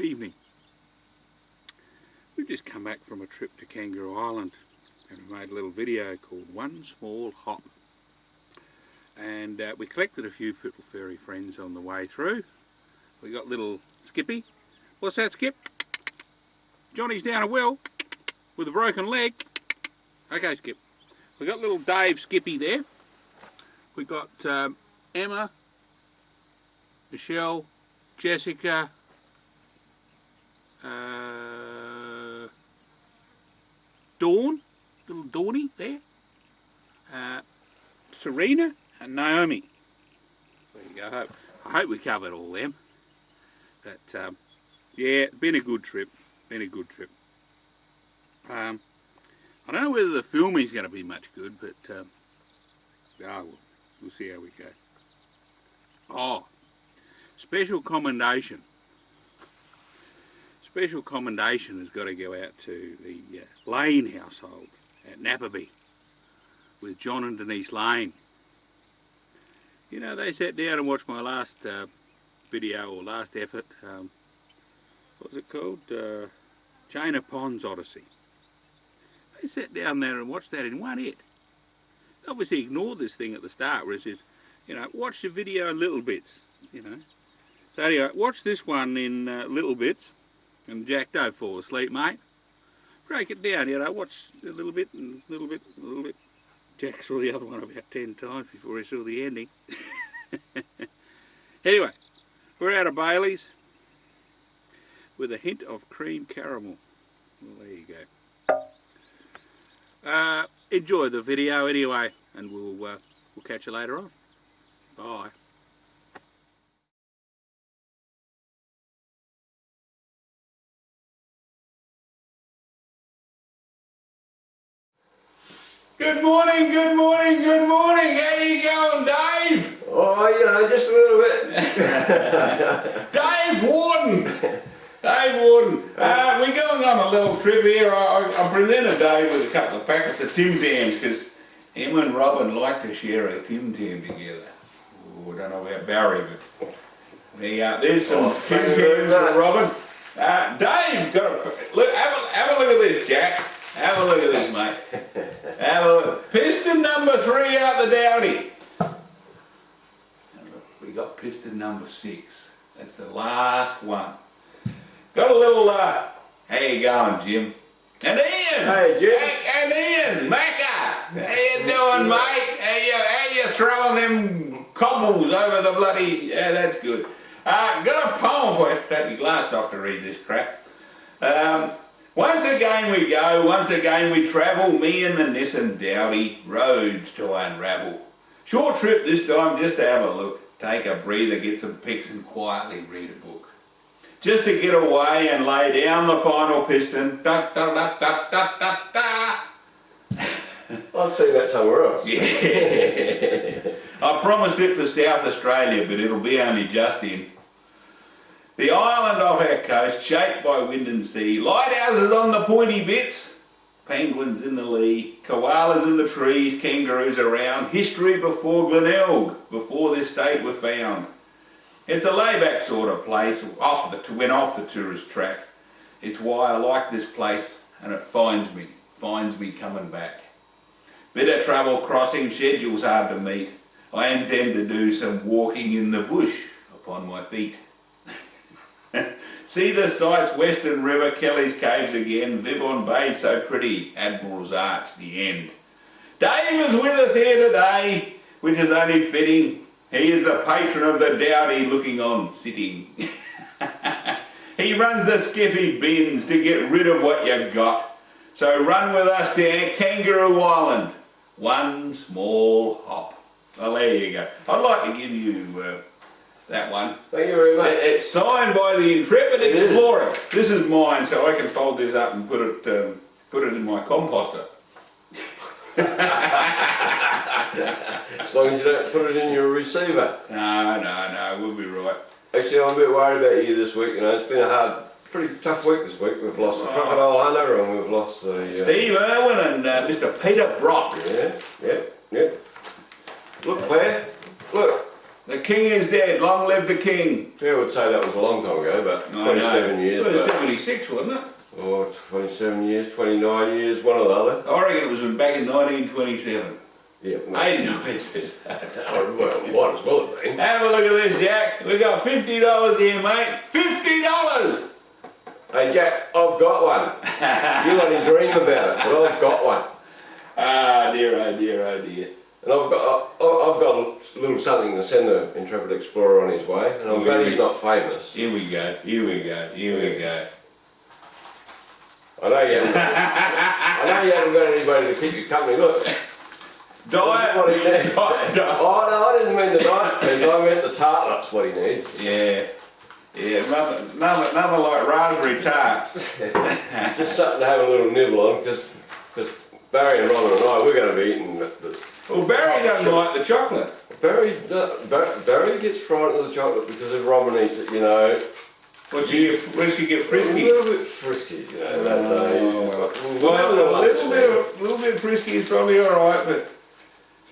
Good evening. We've just come back from a trip to Kangaroo Island and we made a little video called One Small Hop. And we collected a few little furry friends on the way through. We got little Skippy. What's that, Skip? Johnny's down a well with a broken leg. Okay, Skip. We got little Dave Skippy there. We got Emma, Michelle, Jessica, Dawn, little Dawny there, Serena and Naomi. There you go. I hope we covered all them. But yeah, been a good trip. Been a good trip. I don't know whether the filming's going to be much good, but we'll see how we go. Oh, special commendation. Special commendation has got to go out to the Lane household at Napperby with John and Denise Lane. You know, they sat down and watched my last video or last effort. What was it called? Chain of Ponds Odyssey. They sat down there and watched that in one hit. They obviously ignored this thing at the start where it says, you know, watch the video in little bits, you know. So anyway, watch this one in little bits. And Jack, don't fall asleep, mate. Break it down, you know, watch a little bit and a little bit, a little bit. Jack saw the other one about 10 times before he saw the ending. Anyway, we're out of Bailey's with a hint of cream caramel. Well, there you go. Enjoy the video anyway, and we'll catch you later on. Bye. Good morning, good morning, good morning. How you going, Dave? Oh, you know, just a little bit. Dave Worden. Dave Worden. We're going on a little trip here. I presented Dave with a couple of packets of Tim Tams because him and Robin like to share a Tim Tam together. Oh, I don't know about Barry, but there's some Tim Tams for Robin. Dave, look, have a look at this, Jack. Have a look at this, mate. Have a look. Piston number 3 out the Dowdy. We got piston number 6. That's the last one. Got a little, how you going, Jim? And Ian! Hey, Jim. And Ian, Macca! How you doing, mate? How you throwing them cobbles over the bloody... Yeah, that's good. Got a poem for you. Take your glass off to read this crap. Once again we go, once again we travel, me and the Nissan Dowdy, roads to unravel. Short trip this time, just to have a look, take a breather, get some pics and quietly read a book. Just to get away and lay down the final piston. Da, da, da, da, da, da, da. I've seen that somewhere else. Yeah. I promised it for South Australia, but it'll be only just in. The island off our coast, shaped by wind and sea, lighthouses on the pointy bits, penguins in the lee, koalas in the trees, kangaroos around, history before Glenelg, before this state were found. It's a layback sort of place, went off the tourist track. It's why I like this place, and it finds me coming back. Bit of trouble crossing, schedule's hard to meet. I intend to do some walking in the bush upon my feet. See the sights, Western River, Kelly's Caves again, Vivon Bay so pretty, Admiral's Arch, the end. Dave is with us here today, which is only fitting. He is the patron of the Dowdy, looking on, sitting. He runs the Skippy bins to get rid of what you got. So run with us to Kangaroo Island. One small hop. Well, there you go. I'd like to give you... that one. Thank you very much. It's signed by the Intrepid Explorer. This is mine, so I can fold this up and put it in my composter. As long as you don't put it in your receiver. No, we'll be right. Actually, I'm a bit worried about you this week. You know, it's been a pretty tough week this week. We've lost a crocodile hunter and we've lost Steve Irwin and Mr. Peter Brock. Yeah. Look, Claire. Look. The king is dead. Long live the king. Yeah, I would say that was a long time ago, but 27 years. It was but, 76, wasn't it? oh, 27 years, 29 years, one or the other. I reckon it was back in 1927. Yeah. Well, I didn't know it says that. well, might as well have been. Have a look at this, Jack. We got $50 here, mate. $50! Hey, Jack, I've got one. You only dream about it, but I've got one. Ah, dear, oh dear, oh dear. And I've got a little something to send the Intrepid Explorer on his way, and I'm glad he's not famous. Here we go, here we go, here we go. I know you haven't got anybody to keep you company. Look. Diet. What he needs. Diet. Oh no, I didn't mean the diet piece, I meant the tartlet's what he needs. Yeah. Yeah, nothing like raspberry tarts. Just something to have a little nibble on, because Barry and Robin and I, we're going to be eating well, Barry doesn't like the chocolate. Barry gets frightened of the chocolate because if Robin eats it, you know. What does she get frisky? A little bit frisky, you know, that day. Well, a little bit frisky is probably alright, but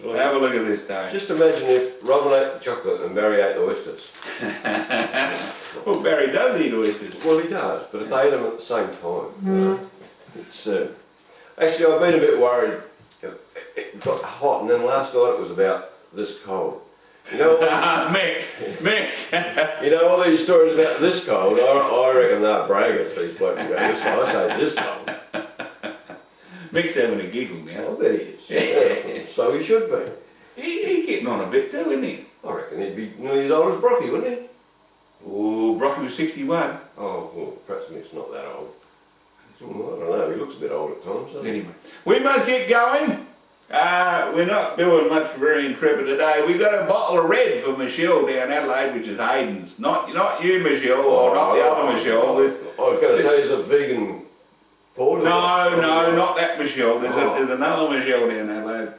we'll have a look at this day. Just imagine if Robin ate the chocolate and Barry ate the oysters. Well, Barry does eat oysters. Well, he does, but if they ate them at the same time, you know, it's... actually, I've been a bit worried. It got hot, and then last night it was about this cold. You know what? Mick. You know all these stories about this cold? I reckon they're braggers, these blokes about this cold. I say this cold. Mick's having a giggle now. I bet he is. Yeah. So he should be. He's getting on a bit too, isn't he? I reckon he'd be nearly as old as Brocky, wouldn't he? Oh, Brocky was 61. Oh, well, perhaps Mick's not that old. Well, I don't know, he looks a bit old at times. Anyway, we must get going. We're not doing much very intrepid today. We got a bottle of red for Michelle down Adelaide, which is Hayden's. Not you, Michelle, or not the other Michelle. I was going to say, is a vegan porter? No, not that Michelle. There's another Michelle down Adelaide.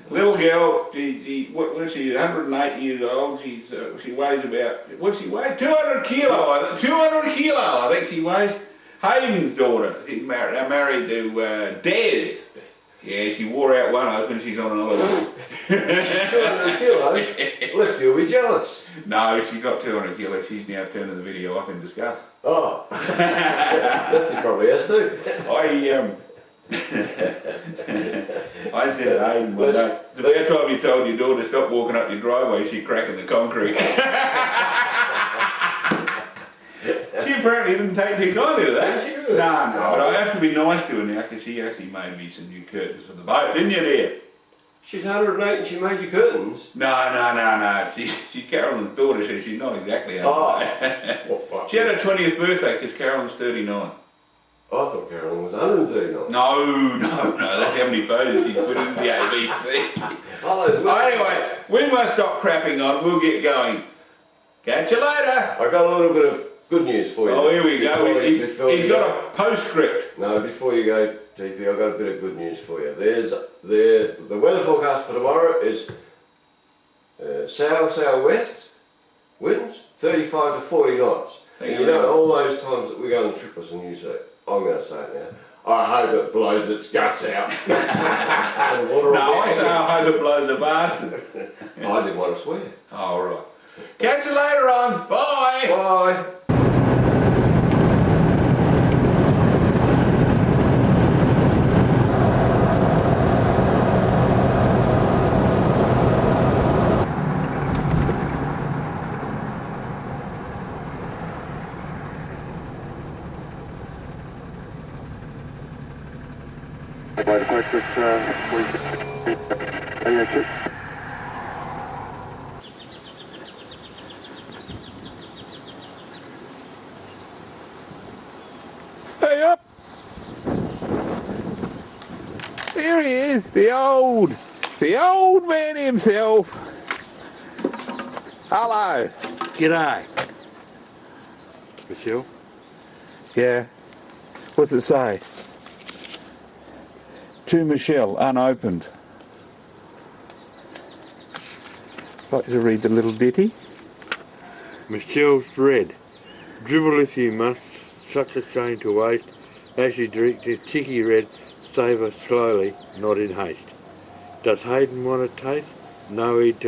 Little girl, she's 108 years old. She weighs about, what's she weigh? 200 kilo. 200 kilo, I think she weighs. Hayden's daughter. She's married to Des. Yeah, she wore out one husband, she's on another one. 200 kilo? Left you'll be jealous. No, she's not 200 kilo, she's now turning the video off in disgust. Oh. Lefty probably has too. I said to Hayden one day, it's about time you told your daughter to stop walking up your driveway, she's cracking the concrete. She apparently didn't take too kindly to that. Didn't she really? No, but I have to be nice to her now because she actually made me some new curtains for the boat, didn't you, dear? She's 108 and she made you curtains? No. She's Carolyn's daughter, so she's not exactly 108. Oh. She had her 20th birthday because Carolyn's 39. I thought Carolyn was 139. No, that's how many photos she put in the ABC. Anyway, we must stop crapping on, we'll get going. Catch you later. I got a little bit of good news for you. Oh, here we go. He's got a postscript. No, before you go, TP, I've got a bit of good news for you. The weather forecast for tomorrow is south-southwest winds, 35 to 40 knots. And you know, all those times that we go on the trippers and you say, I'm going to say it now, I hope it blows its guts out. No, I say I hope it blows a bastard. I didn't want to swear. All right. Catch you later on. Bye. Bye. Hey up! There he is, the old man himself. Hello. G'day. Michelle? Yeah. What's it say? To Michelle, unopened. Like to read the little ditty? Michelle's red. Dribble if you must, such a shame to waste. As you drink this chicky red, savour slowly, not in haste. Does Hayden want a taste? No need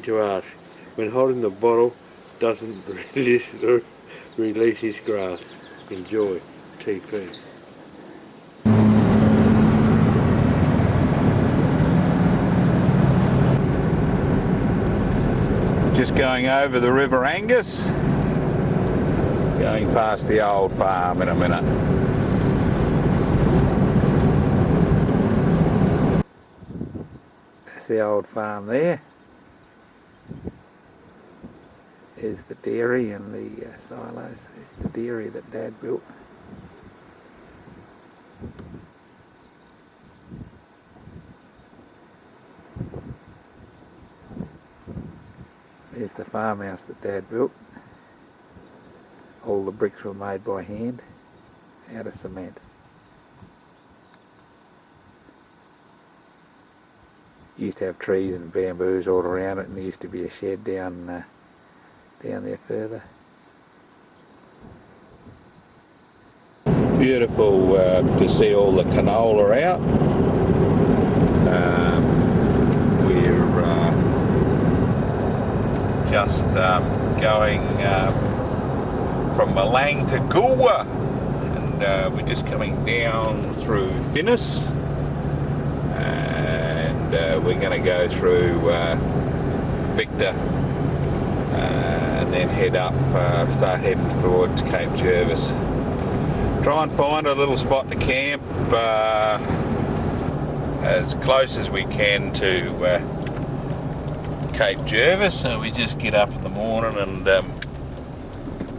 to ask. when holding the bottle doesn't release his grasp. Enjoy. TP. Just going over the River Angus, going past the old farm in a minute. That's the old farm there. There's the dairy and the silos. There's the dairy that Dad built. There's the farmhouse that Dad built. All the bricks were made by hand, out of cement. Used to have trees and bamboos all around it, and there used to be a shed down there further. Beautiful to see all the canola out. We're just going from Malang to Goolwa, and we're just coming down through Finnis, and we're going to go through Victor, and then head up, start heading towards Cape Jervis. Try and find a little spot to camp as close as we can to Cape Jervis, so we just get up in the morning and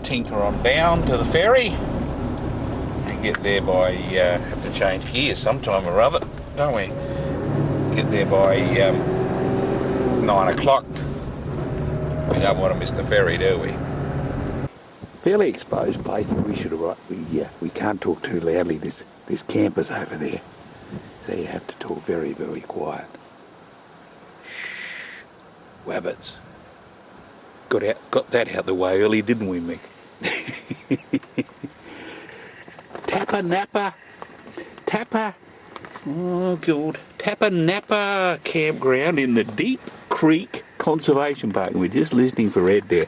tinker on down to the ferry and get there by, have to change gears sometime or other, don't we? Get there by 9 o'clock. We don't want to miss the ferry, do we? Fairly exposed place, but we should have, we can't talk too loudly. There's campers over there, so you have to talk very, very quiet. Shh, wabbits. Got that out the way early, didn't we, Mick? Tappa Napa, oh God, Tappa Napa campground in the Deep Creek Conservation Park. We're just listening for Ed there,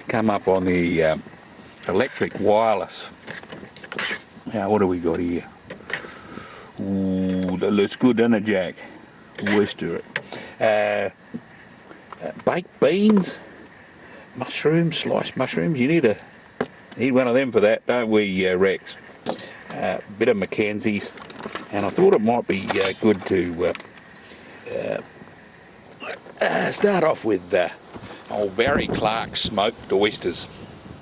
come up on the electric wireless. Now, what do we got here? Ooh, that looks good, doesn't it, Jack? Worcester it. Baked beans, mushrooms, sliced mushrooms. You need one of them for that, don't we, Rex? Bit of Mackenzie's, and I thought it might be good to start off with old Barry Clark's smoked oysters.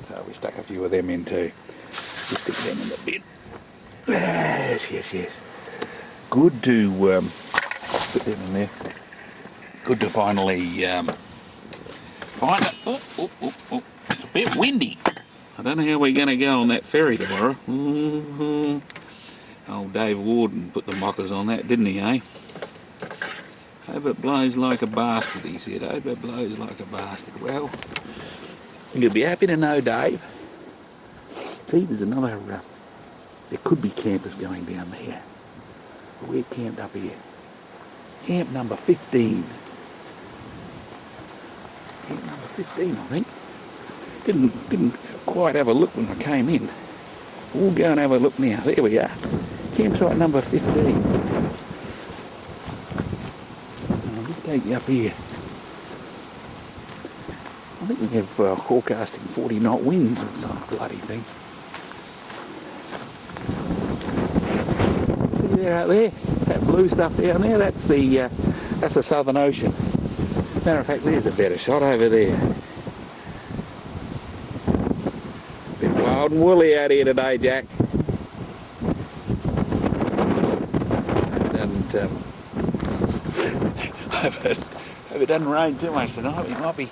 So we stuck a few of them in too. Just stick them in the bin. Yes. Good to put them in there. Good to finally find it. Oh, it's a bit windy. I don't know how we're going to go on that ferry tomorrow. Old Dave Worden put the mockers on that, didn't he, eh? Hope it blows like a bastard, he said. Hope it blows like a bastard. Well, you'll be happy to know, Dave. See, there's another, there could be campers going down there. But we're camped up here. Camp number 15. Camp number 15, I think. Didn't quite have a look when I came in. We'll go and have a look now. There we are. Campsite number 15. I'll just take you up here. I think we have forecasting 40 knot winds or some bloody thing. See there out there? That blue stuff down there, that's the Southern Ocean. Matter of fact, there's a better shot over there. Bit wild and woolly out here today, Jack. Hope it doesn't rain too much tonight. We might be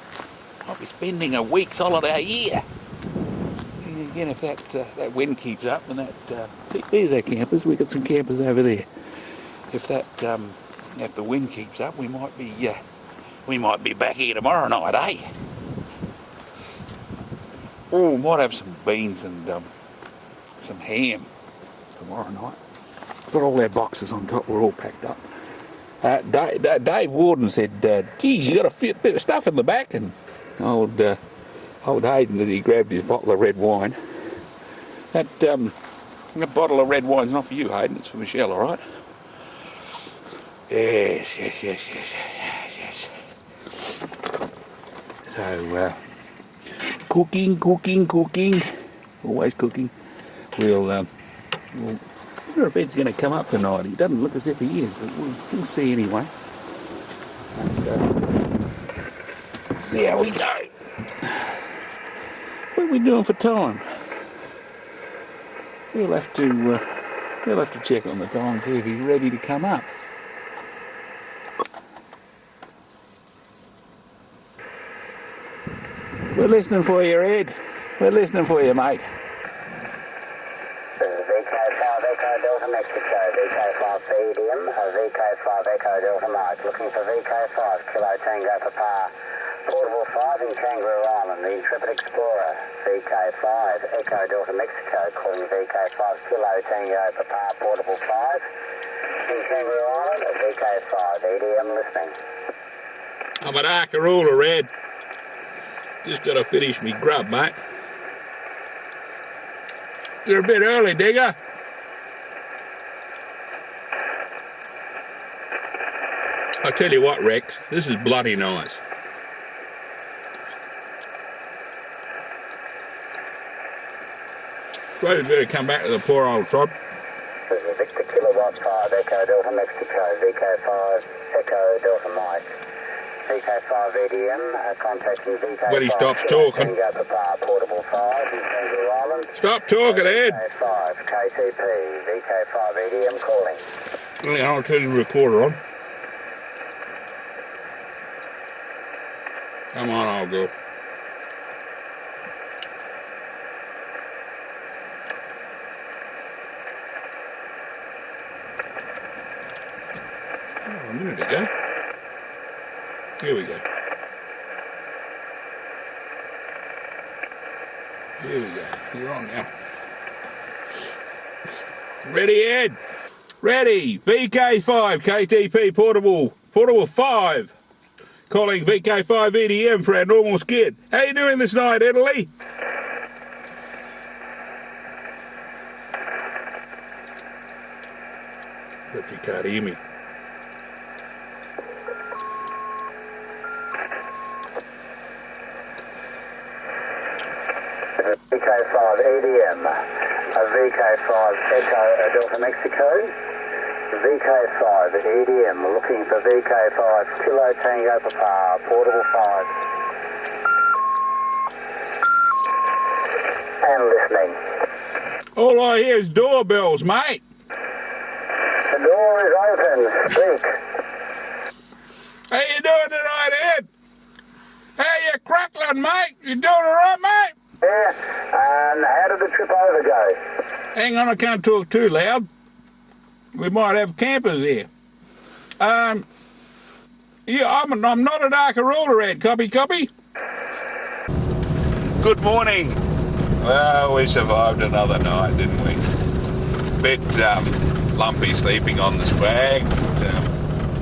spending a week's holiday here. Again, if that wind keeps up and there's our campers. We've got some campers over there. If the wind keeps up, we might be back here tomorrow night, eh? Oh, might have some beans and some ham tomorrow night. Got all our boxes on top. We're all packed up. Dave Worden said, geez, you got a bit of stuff in the back, and old Hayden as he grabbed his bottle of red wine. That bottle of red wine's not for you, Hayden, it's for Michelle, alright? Yes. So, cooking. Always cooking. I wonder if Ed's going to come up tonight. He doesn't look as if he is, but we'll see anyway. And, see how we go. What are we doing for time? We'll have to check on the time and see if he's ready to come up. We're listening for you, Ed. We're listening for you, mate. This is VK5 Echo Delta Mexico, VK5 Medium, VK5 Echo Delta Mike, looking for VK5 Kilo Tango Papa, Portable 5 in Kangaroo Island, the Intrepid Explorer, VK5 Echo Delta Mexico, calling VK5 Kilo Tango Papa, Portable 5 in Kangaroo Island, VK5 EDM listening. I'm at Arkaroola, Red. Just got to finish me grub, mate. You're a bit early, digger. I tell you what, Rex, this is bloody nice. Suppose we better come back to the poor old sod. This is Victor Kilowatt 5 Echo Delta Mexico, VK5 Echo Delta Mike. VK5 EDM, contacting VK5. When he stops talking. Tango Papa, Portable 5 in Kangaroo Island. Stop talking, Ed. VK5 KTP, VK5 EDM calling. Yeah, I'll turn the recorder on. Come on, I'll go. Oh, a minute ago. Here we go. Here we go. You're on now. Ready, Ed? Ready. VK5 KTP portable 5. Calling VK5 EDM for our normal skid. How you doing this night, Italy? But you can't hear me. VK5 EDM, VK5 Echo Delta Mexico, VK5 EDM, looking for VK5 Kilo Tango Papa, Portable 5. And listening. All I hear is doorbells, mate. The door is open, speak. How you doing tonight, Ed? How you crackling, mate? You doing all right, mate? Yeah, and how did the trip over go? Hang on, I can't talk too loud. We might have campers here. Yeah, I'm not at Arkaroola, Ed. Copy. Good morning. Well, we survived another night, didn't we? Bit lumpy sleeping on the swag.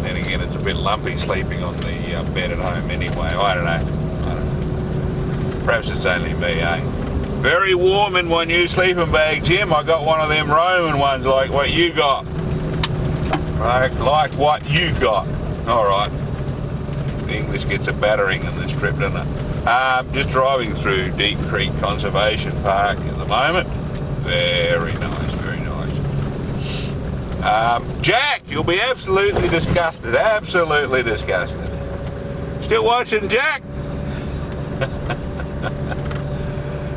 Then again, it's a bit lumpy sleeping on the bed at home anyway. I don't know. Perhaps it's only me, eh? Very warm in my new sleeping bag, Jim. I got one of them Roman ones like what you got. Right, like what you got. All right. The English gets a battering in this trip, doesn't it? Just driving through Deep Creek Conservation Park at the moment. Very nice, very nice. Jack, you'll be absolutely disgusted. Absolutely disgusted. Still watching, Jack?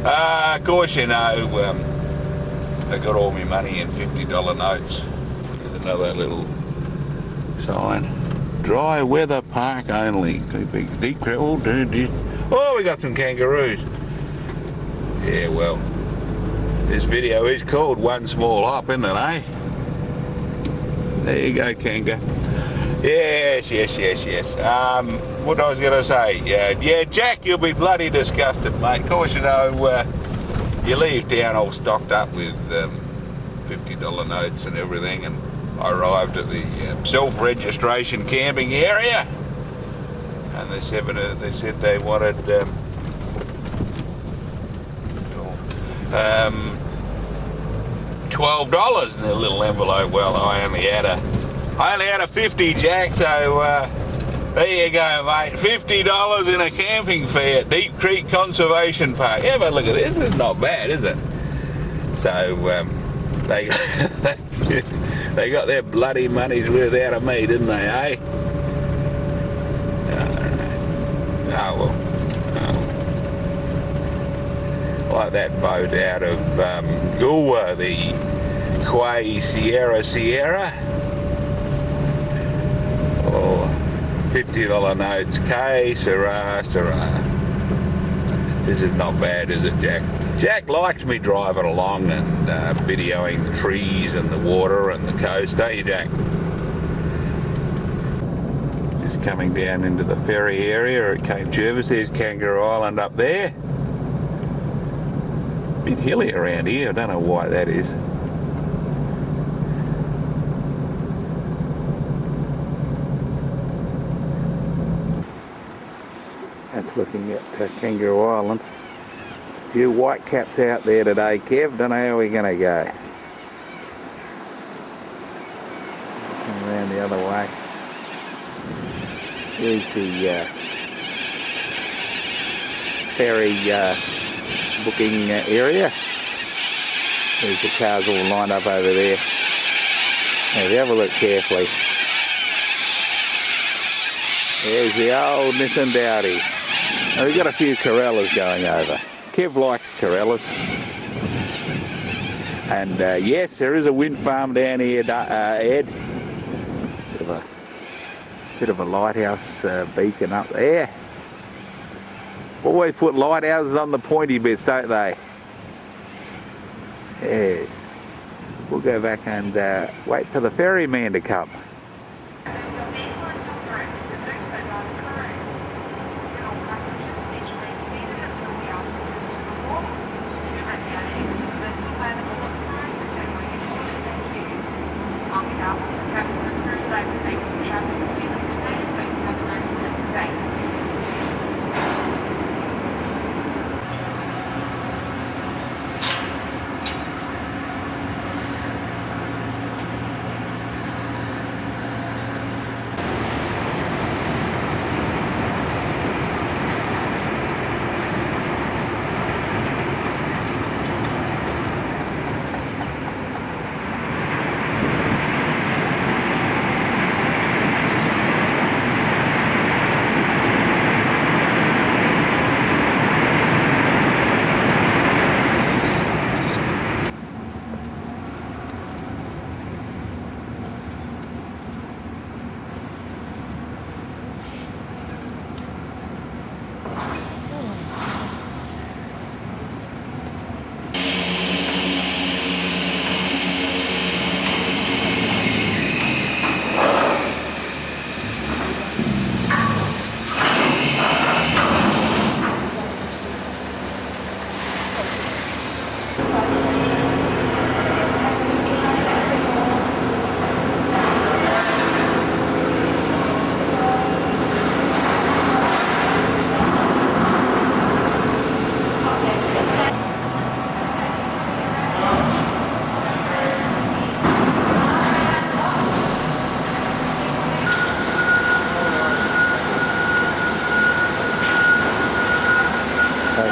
Of course, you know, I got all my money in $50 notes. There's another little sign. Dry weather park only. Deep creek. Oh, we got some kangaroos. Yeah, well, this video is called One Small Hop, isn't it, eh? There you go, Kanga. Yes. What I was going to say, yeah, Jack, you'll be bloody disgusted, mate. Of course, you know, you leave town all stocked up with $50 notes and everything, and I arrived at the self-registration camping area. And they said they wanted $12 in their little envelope. Well, I only had a 50, Jack, so there you go, mate. $50 in a camping fare at Deep Creek Conservation Park. Yeah, but look at this. This is not bad, is it? So they got their bloody money's worth out of me, didn't they, eh? Oh well. Like that boat out of Goolwa, the Quay Sierra. Oh, $50 notes, Syrah. This is not bad, is it, Jack? Jack likes me driving along and videoing the trees and the water and the coast, don't you, Jack? Just coming down into the ferry area at Cape Jervis. There's Kangaroo Island up there. Bit hilly around here, I don't know why that is. That's looking at Kangaroo Island. A few white caps out there today, Kev. Don't know how we're going to go. Come around the other way. Here's the ferry booking area. There's the cars all lined up over there. Now, if you have a look carefully, there's the old Nissan Dowdy. Now, we've got a few Koalas going over. Kev likes Koalas. And yes, there is a wind farm down here, Ed. Bit of a lighthouse beacon up there. Always put lighthouses on the pointy bits, don't they? Yes. We'll go back and wait for the ferryman to come.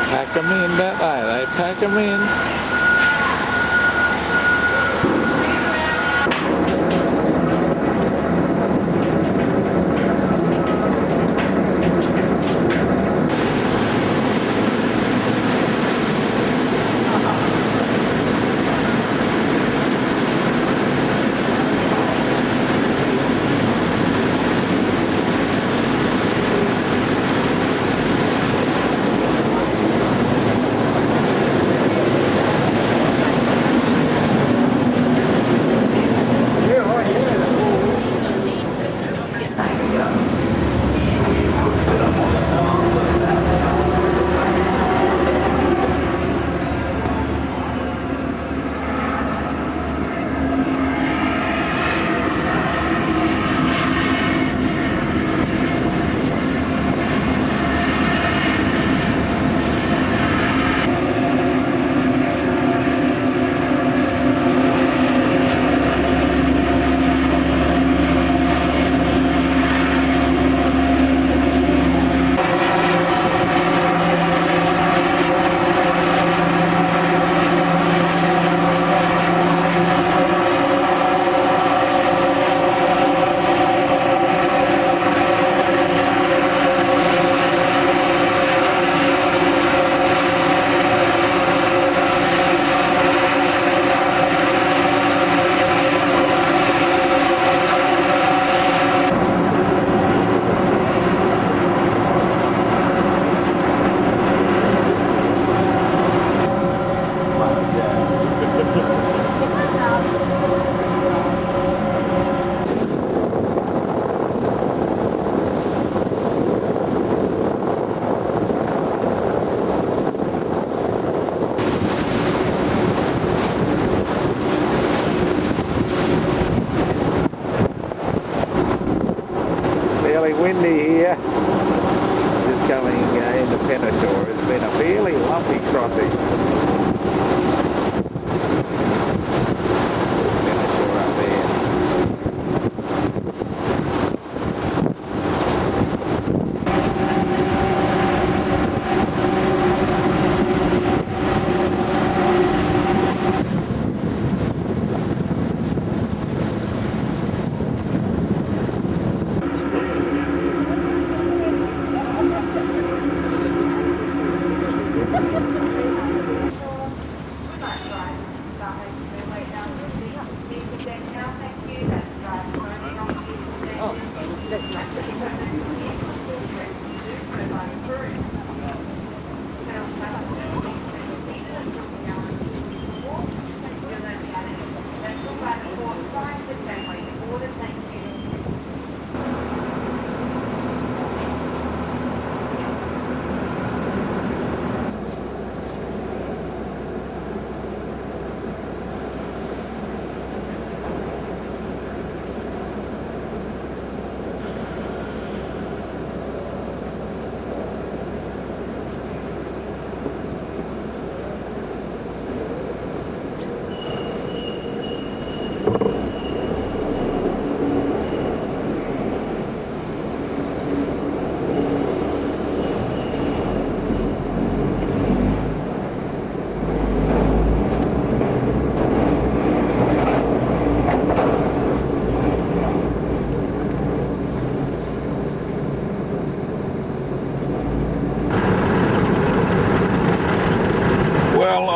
Pack them in, don't they? They pack them in. fairly windy here. Just coming into Penashore. It's been a fairly lumpy crossing. Penashore up there.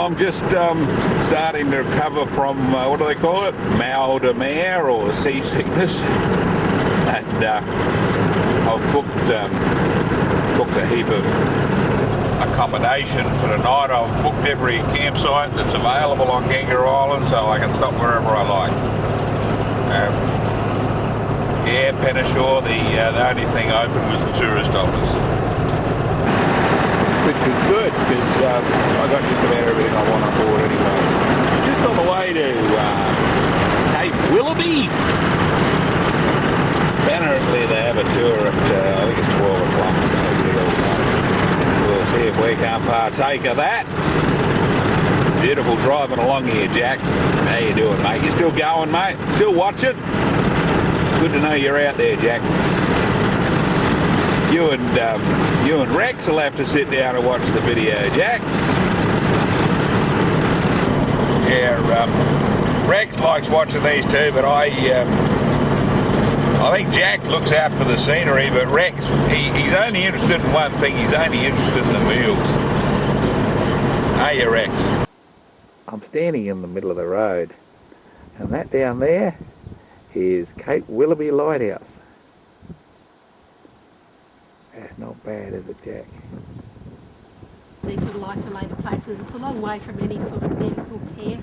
I'm just starting to recover from, what do they call it? Mal de mer or seasickness. And I've booked a heap of accommodation for the night. I've booked every campsite that's available on Kangaroo Island so I can stop wherever I like. Yeah, Penashore, the only thing open was the tourist office. Which was good because I got just about everything I want on board anyway. Just on the way to Cape Willoughby. Apparently they have a tour at, I think it's 12 o'clock. So we'll see if we can't partake of that. Beautiful driving along here, Jack. How you doing, mate? You still going, mate? Still watching? Good to know you're out there, Jack. You and Rex will have to sit down and watch the video, Jack. Yeah, Rex likes watching these too, but I think Jack looks out for the scenery, but Rex, he's only interested in one thing. He's only interested in the meals. Hey, you, Rex? I'm standing in the middle of the road, and that down there is Cape Willoughby Lighthouse. That's not bad, is it, Jack? These sort of isolated places, it's a long way from any sort of medical care.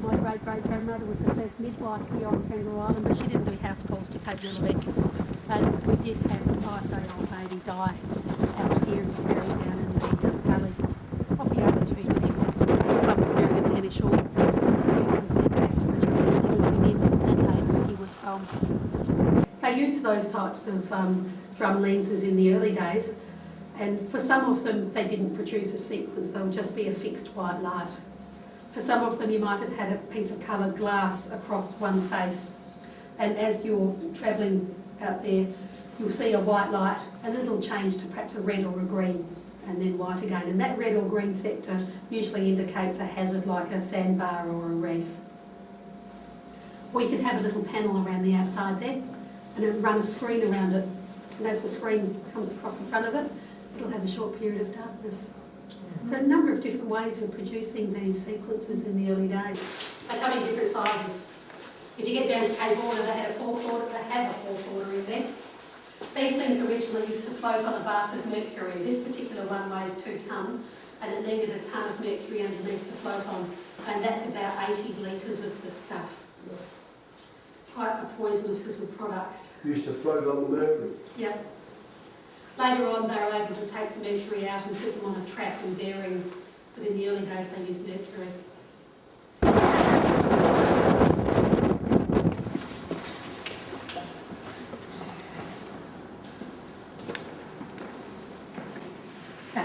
My great-great-grandmother was the first midwife here on Kangaroo Island, but she didn't do house calls to Cape Willoughby. But we did have a 5-day-old baby die out here and buried down in the valley of the Oak Tree people. I was buried in Penashore. He was sent back to the Chinese military then that day where he was from. They used those types of drum lenses in the early days, and for some of them they didn't produce a sequence, they would just be a fixed white light. For some of them you might have had a piece of coloured glass across one face, and as you're travelling out there you'll see a white light and then it'll change to perhaps a red or a green and then white again, and that red or green sector usually indicates a hazard like a sandbar or a reef. We could have a little panel around the outside there and then run a screen around it, and as the screen comes across the front of it, it'll have a short period of darkness. So a number of different ways of producing these sequences in the early days. They come in different sizes. If you get down to Cape Horn, they had a 4-quarter, they have a 4-quarter in there. These things originally used to float on a bath of mercury. This particular one weighs 2 tonne, and it needed a tonne of mercury underneath to float on, and that's about 80 litres of the stuff. Quite a poisonous little product. Used to float on the mercury? Yeah. Later on they were able to take the mercury out and put them on a track and bearings, but in the early days they used mercury.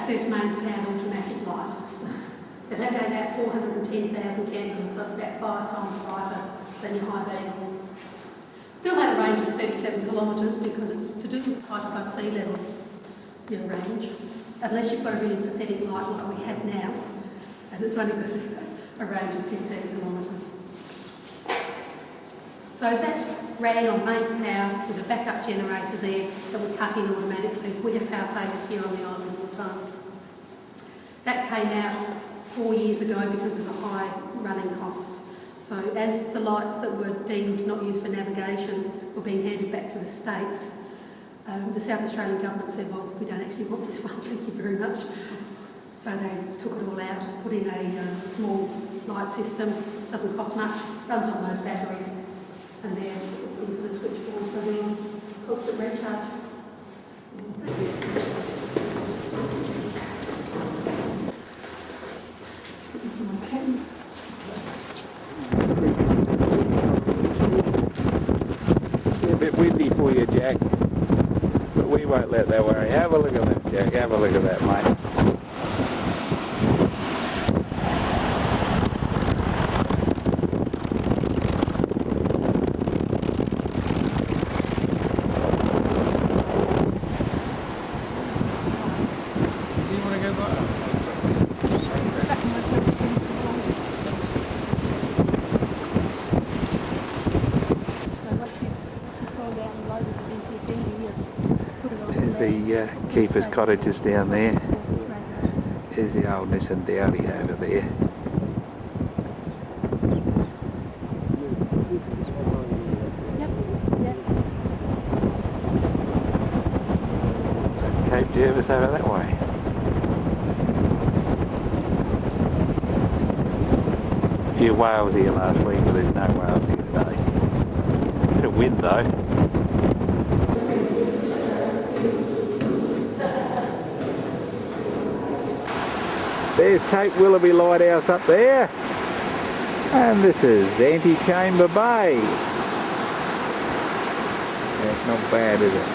first mains pound automatic light. And that gave out 410,000 candles, so it's about 5 times brighter than your high beam. Still had a range of 37 kilometres because it's to do with height above sea level, your range. Unless you've got a really pathetic light like we have now, and it's only got a range of 15 kilometres. So that ran on mains power with a backup generator there that would cut in automatically. We have power failures here on the island all the time. That came out 4 years ago because of the high running costs. So as the lights that were deemed not used for navigation were being handed back to the States, the South Australian government said, well, we don't actually want this one, thank you very much. So they took it all out, put in a small light system, doesn't cost much, runs on those batteries, and then into the switchboard, so then constant recharge. A bit windy for you, Jack, but we won't let that worry. Have a look at that, Jack, have a look at that, mate. The keeper's cottages down there. There's the old Nissan Dowdy over there. There's Cape Jervis over that way. A few whales here last week, but there's no whales here today. Bit of wind though. There's Cape Willoughby Lighthouse up there, and this is Antechamber Bay. That's not bad, is it?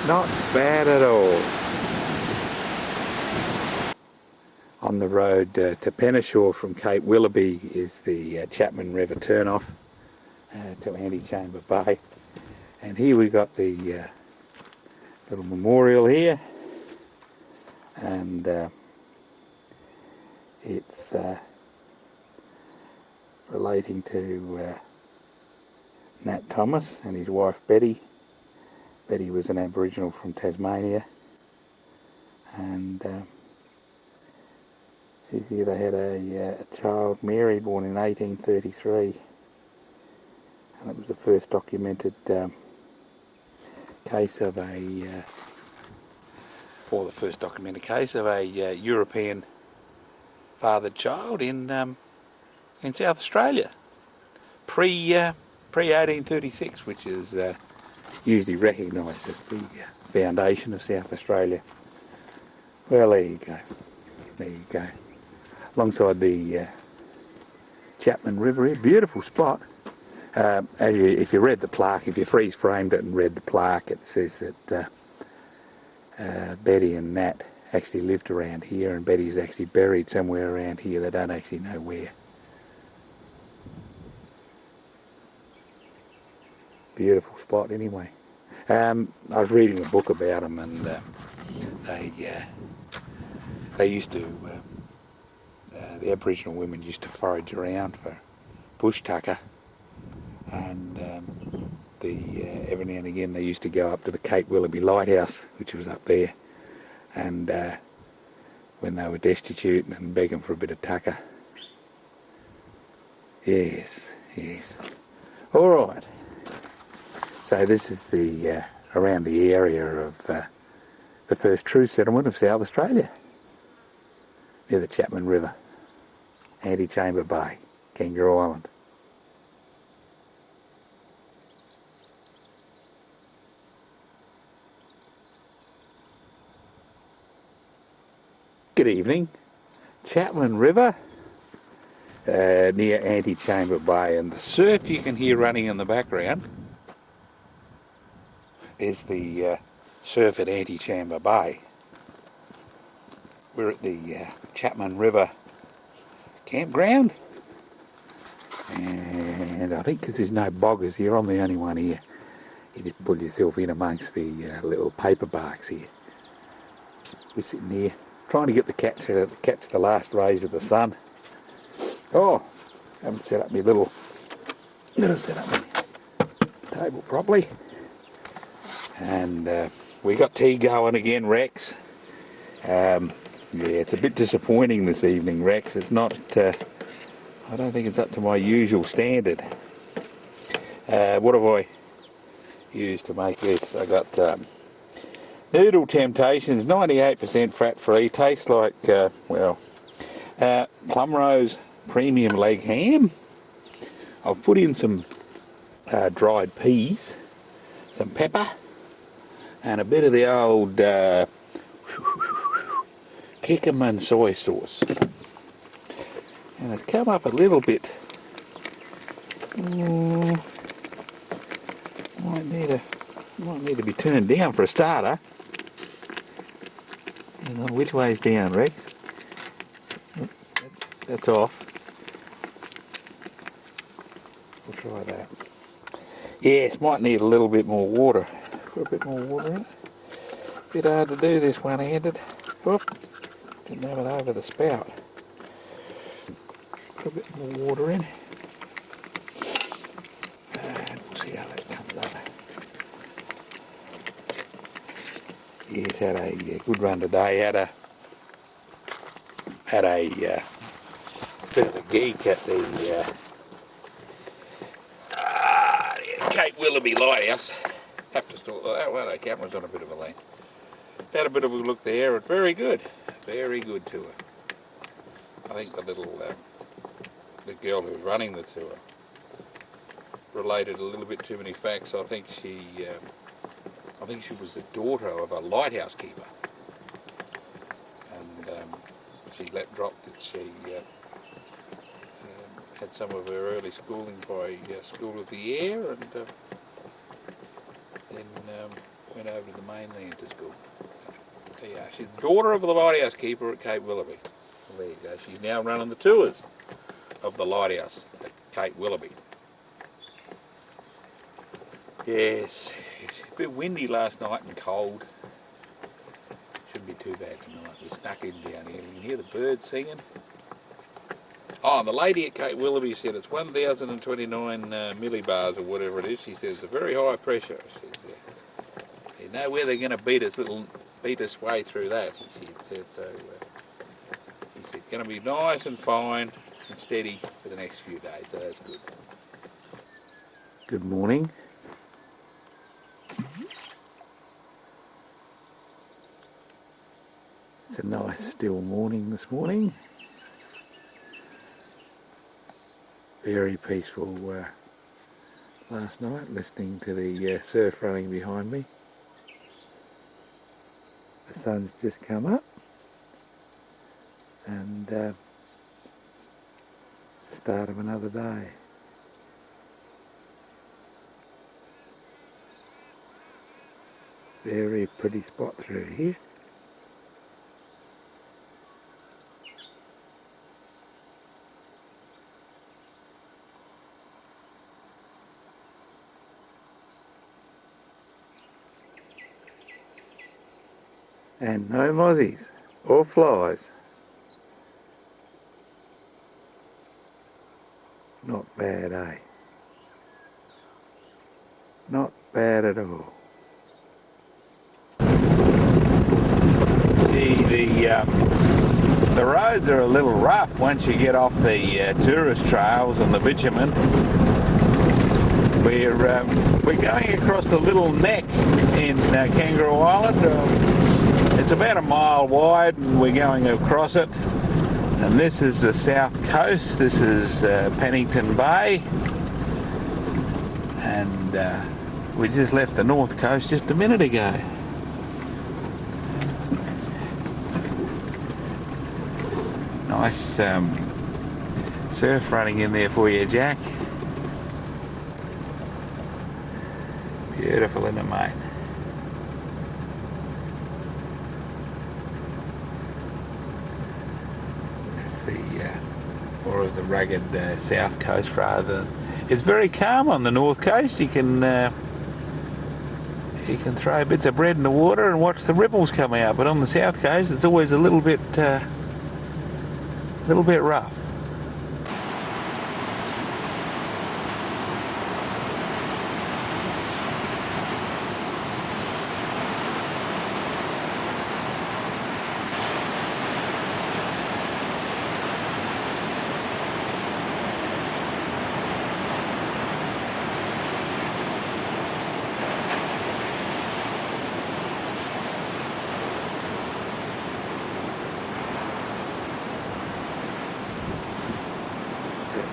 Not bad at all. On the road to Penneshaw from Cape Willoughby is the Chapman River turnoff to Antechamber Bay, and here we got the little memorial here, and it's relating to Nat Thomas and his wife Betty. Betty was an Aboriginal from Tasmania, and see here they had a child, Mary, born in 1833, and it was the first documented case of a European fathered child in South Australia, pre 1836, which is usually recognised as the foundation of South Australia. Well, there you go. There you go. Alongside the Chapman River here, beautiful spot. If you read the plaque, if you freeze framed it and read the plaque, it says that Betty and Nat actually lived around here, and Betty's actually buried somewhere around here. They don't actually know where. Beautiful spot anyway. I was reading a book about them, and they used to, the Aboriginal women used to forage around for bush tucker. And every now and again they used to go up to the Cape Willoughby Lighthouse, which was up there, and when they were destitute and begging for a bit of tucker. Yes, yes. All right. So this is the around the area of the first true settlement of South Australia, near the Chapman River, Antechamber Bay, Kangaroo Island. Good evening. Chapman River, near Antechamber Bay, and the surf you can hear running in the background is the surf at Antichamber Bay. We're at the Chapman River campground, and I think because there's no boggers here, I'm the only one here. You just pull yourself in amongst the little paper barks here. We're sitting here trying to get the catch the last rays of the sun. Oh, haven't set up my little set up my table properly. And we got tea going again, Rex. Yeah, it's a bit disappointing this evening, Rex. It's not. I don't think it's up to my usual standard. What have I used to make this? I got Noodle Temptations, 98% fat-free. Tastes like Plum Rose premium leg ham. I've put in some dried peas, some pepper, and a bit of the old Kikkoman soy sauce. And it's come up a little bit. Might need to be turned down for a starter. Hang on, which way's down, Rex? That's off. We'll try that. Yes, might need a little bit more water. Put a bit more water in. Bit hard to do this one-handed. Whoop. Didn't have it over the spout. Put a bit more water in. And we'll see how that comes up. Yes, had a good run today. Had a bit of a geek at the Cape Willoughby Lighthouse. Have to sort that one. The camera's on a bit of a length. Had a bit of a look there. Very good tour. I think the girl who was running the tour related a little bit too many facts. I think she was the daughter of a lighthouse keeper, and she let drop that she had some of her early schooling by School of the Air, and then went over to the mainland to school. Yeah, she's the daughter of the lighthouse keeper at Cape Willoughby. Well, there you go. She's now running the tours of the lighthouse at Cape Willoughby. Yes, it's a bit windy last night and cold. Shouldn't be too bad tonight. We're stuck in down here. You can hear the birds singing. Oh, and the lady at Cape Willoughby said it's 1,029 millibars or whatever it is. She says it's a very high pressure. She says, you know where they're going to beat us way through that. He said so. He said going to be nice and fine and steady for the next few days. So that's good. Good morning. It's a nice still morning this morning. Very peaceful last night, listening to the surf running behind me. The sun's just come up, and it's the start of another day. Very pretty spot through here. And no mozzies or flies. Not bad, eh? Not bad at all. The roads are a little rough once you get off the tourist trails and the bitumen. We're going across the little neck in Kangaroo Island. It's about a mile wide, and we're going across it. And this is the south coast. This is Pennington Bay, and we just left the north coast just a minute ago. Nice surf running in there for you, Jack. Beautiful, isn't it, mate? more of the rugged south coast rather than... It's very calm on the north coast. You can throw bits of bread in the water and watch the ripples come out, but on the south coast it's always a little bit rough.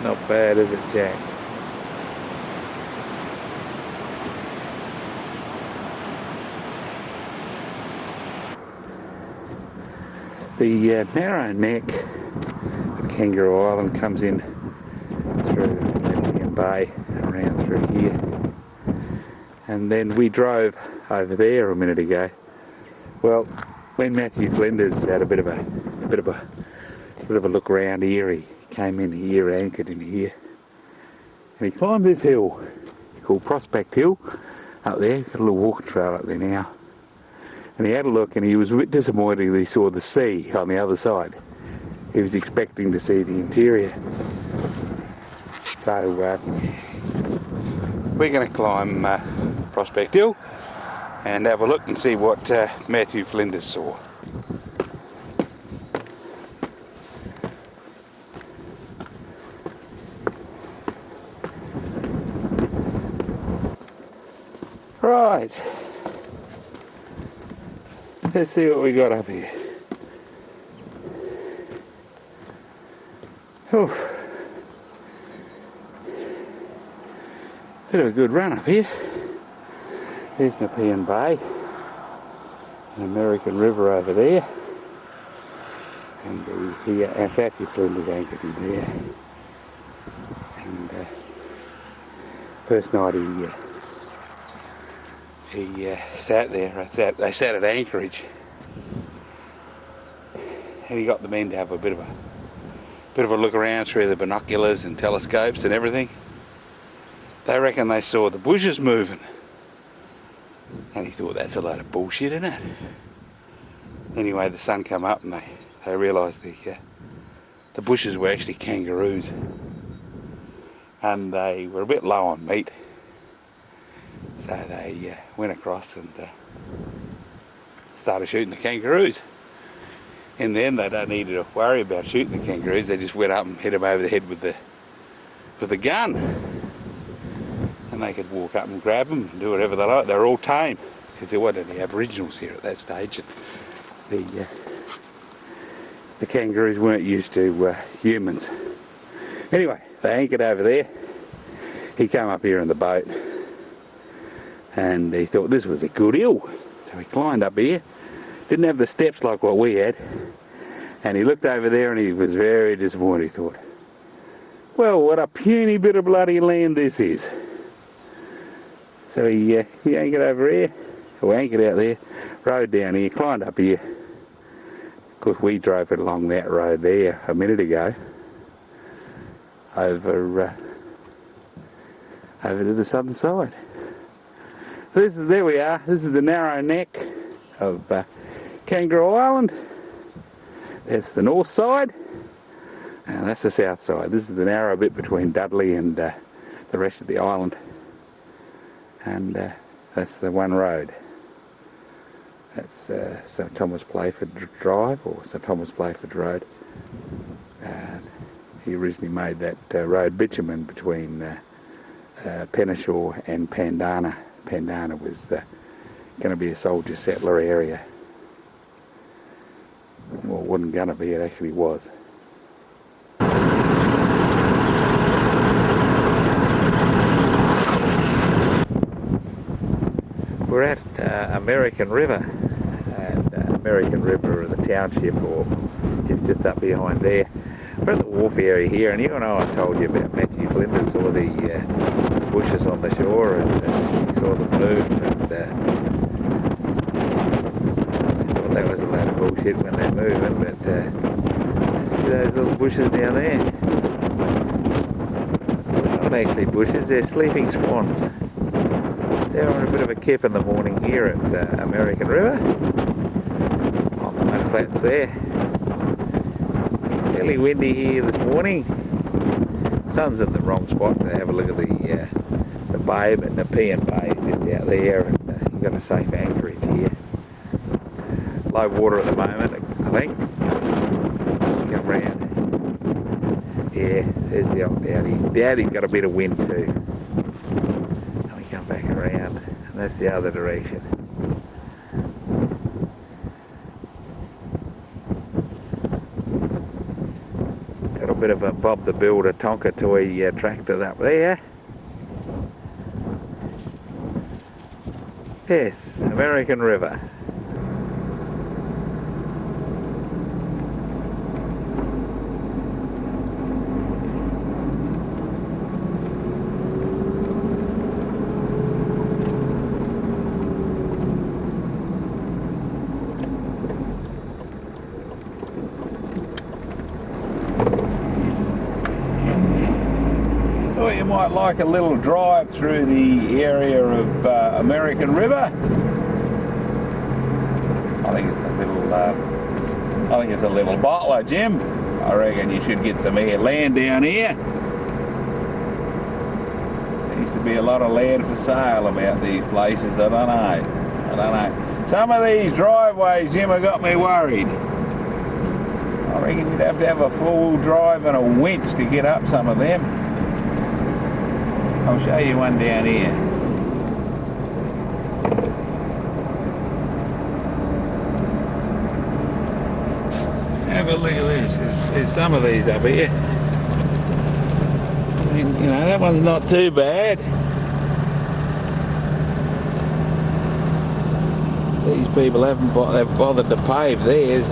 Not bad, is it, Jack? The narrow neck of Kangaroo Island comes in through Glenelg Bay, around through here, and then we drove over there a minute ago. Well, when Matthew Flinders had a bit of a look around here, he came in here, anchored in here, and he climbed this hill called Prospect Hill up there. Got a little walking trail up there now, and he had a look, and he was a bit disappointed that he saw the sea on the other side. He was expecting to see the interior. So we're going to climb Prospect Hill and have a look and see what Matthew Flinders saw. Right, let's see what we got up here. Oh, bit of a good run up here. There's Nepean Bay, an American river over there, and Matthew Flinders anchored in there. And first night he sat there. They sat at anchorage, and he got the men to have a bit of a look around through the binoculars and telescopes and everything. They reckon they saw the bushes moving, and he thought, that's a load of bullshit, isn't it? Anyway, the sun come up and they realised the bushes were actually kangaroos, and they were a bit low on meat. So they went across and started shooting the kangaroos. In the end, they don't need to worry about shooting the kangaroos. They just went up and hit them over the head with the gun, and they could walk up and grab them and do whatever they like. They were all tame because there weren't any Aboriginals here at that stage. And the kangaroos weren't used to humans. Anyway, they anchored over there. He came up here in the boat, and he thought this was a good hill. So he climbed up here. Didn't have the steps like what we had. And he looked over there and he was very disappointed. He thought, well, what a puny bit of bloody land this is. So he anchored over here, or anchored out there, rode down here, climbed up here. Of course, we drove it along that road there a minute ago, over to the southern side. There we are. This is the narrow neck of Kangaroo Island. That's the north side, and that's the south side. This is the narrow bit between Dudley and the rest of the island, and that's the one road. That's St Thomas Playford Drive, or St Thomas Playford Road. He originally made that road bitumen between Penneshaw and Pandana. Pandana was going to be a soldier settler area. Well, it wasn't going to be, it actually was. We're at American River, and American River, the township, or it's just up behind there. We're at the wharf area here, and you and I told you about Matthew Flinders saw the bushes on the shore, and he saw them move, and I thought that was a load of bullshit when they're moving, but see those little bushes down there? not actually bushes, they're sleeping swans. They're on a bit of a kip in the morning here at American River, on the mud flats there. Fairly windy here this morning. Sun's in the wrong spot to have a look at the bay, but Nepean Bay is just out there, and you've got a safe anchorage here. Low water at the moment, I think. Come round. Yeah, there's the old Dowdy. Dowdy's got a bit of wind too. And we come back around, and that's the other direction. Got a bit of a Bob the Builder Tonka toy tractor up there. Yes, American River. Thought you might like a little drive through the area of American River. I think it's a little bottler, Jim. I reckon you should get some land down here. There used to be a lot of land for sale about these places. I don't know. Some of these driveways, Jim, have got me worried. I reckon you'd have to have a four-wheel drive and a winch to get up some of them. I'll show you one down here. Have a look at this. There's some of these up here. I mean, you know, that one's not too bad. These people haven't bothered to pave theirs.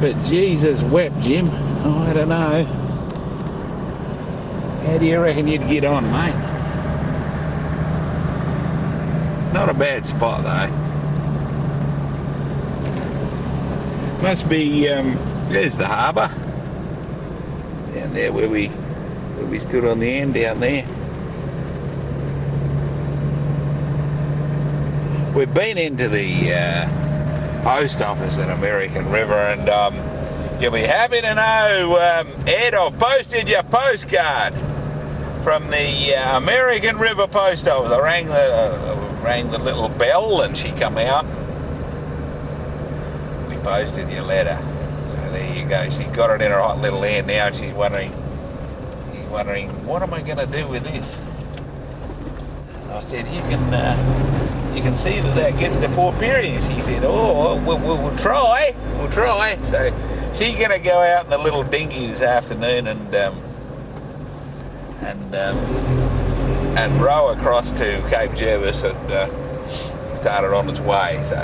But Jesus wept, Jim. Oh, I don't know. How do you reckon you'd get on, mate? Not a bad spot, though. Must be, there's the harbour. Down there where we stood on the end down there. We've been into the post office at American River, and you'll be happy to know, Ed, I've posted your postcard from the American River post office. I rang the little bell and she come out. We posted your letter. So there you go. She's got it in her hot little hand now, and she's wondering, what am I going to do with this? And I said, you can see that gets to Port Pirie. And she said, oh, we'll try. So she's going to go out in the little dinghy this afternoon and row across to Cape Jervis and start it on its way. So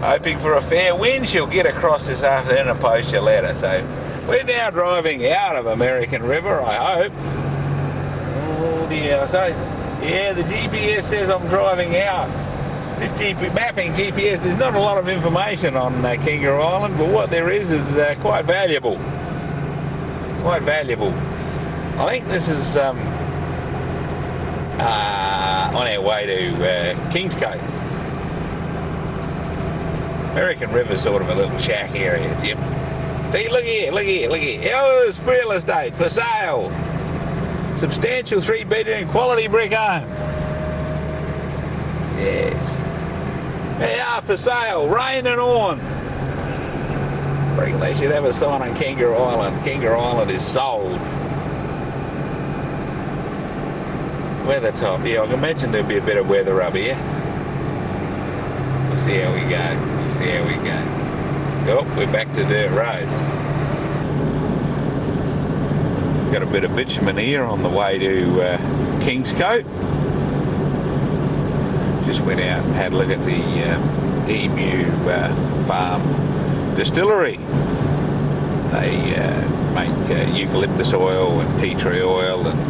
hoping for a fair wind, she'll get across this afternoon and post your letter. So we're now driving out of American River, I hope. Oh dear, sorry. Yeah, the GPS says I'm driving out. This mapping GPS, there's not a lot of information on Kangaroo Island, but what there is quite valuable. Quite valuable. I think this is on our way to Kingscote. American River's sort of a little shack area, Jim. See, look here. Oh, it's real estate for sale. Substantial 3-bedroom quality brick home. Yes. They are for sale, rain and on. I reckon they should have a sign on Kangaroo Island. Kangaroo Island is sold. Weather top. Yeah, I can imagine there'll be a bit of weather up here. We'll see how we go. Oh, we're back to dirt roads. Got a bit of bitumen here on the way to Kingscote. Just went out and had a look at the Emu Farm Distillery. They make eucalyptus oil and tea tree oil and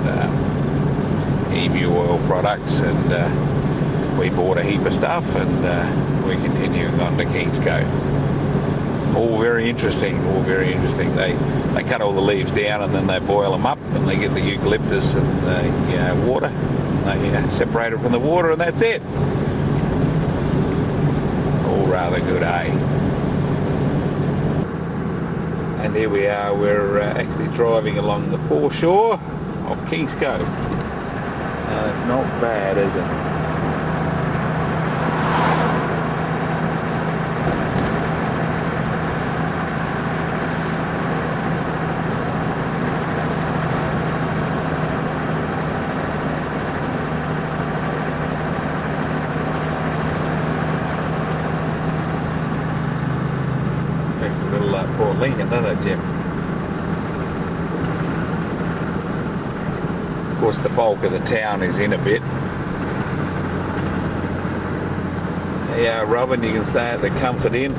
emu oil products, and we bought a heap of stuff, and we're continuing on to Kingscote. All very interesting, all very interesting. They cut all the leaves down and then they boil them up and they get the eucalyptus and the water. They separate it from the water and that's it. All rather good, eh? And here we are, we're actually driving along the foreshore of Kings Cove. Now it's not bad, is it? Makes a little Port Lincoln, doesn't it, Jim? Of course, the bulk of the town is in a bit. Yeah, Robin, you can stay at the Comfort Inn.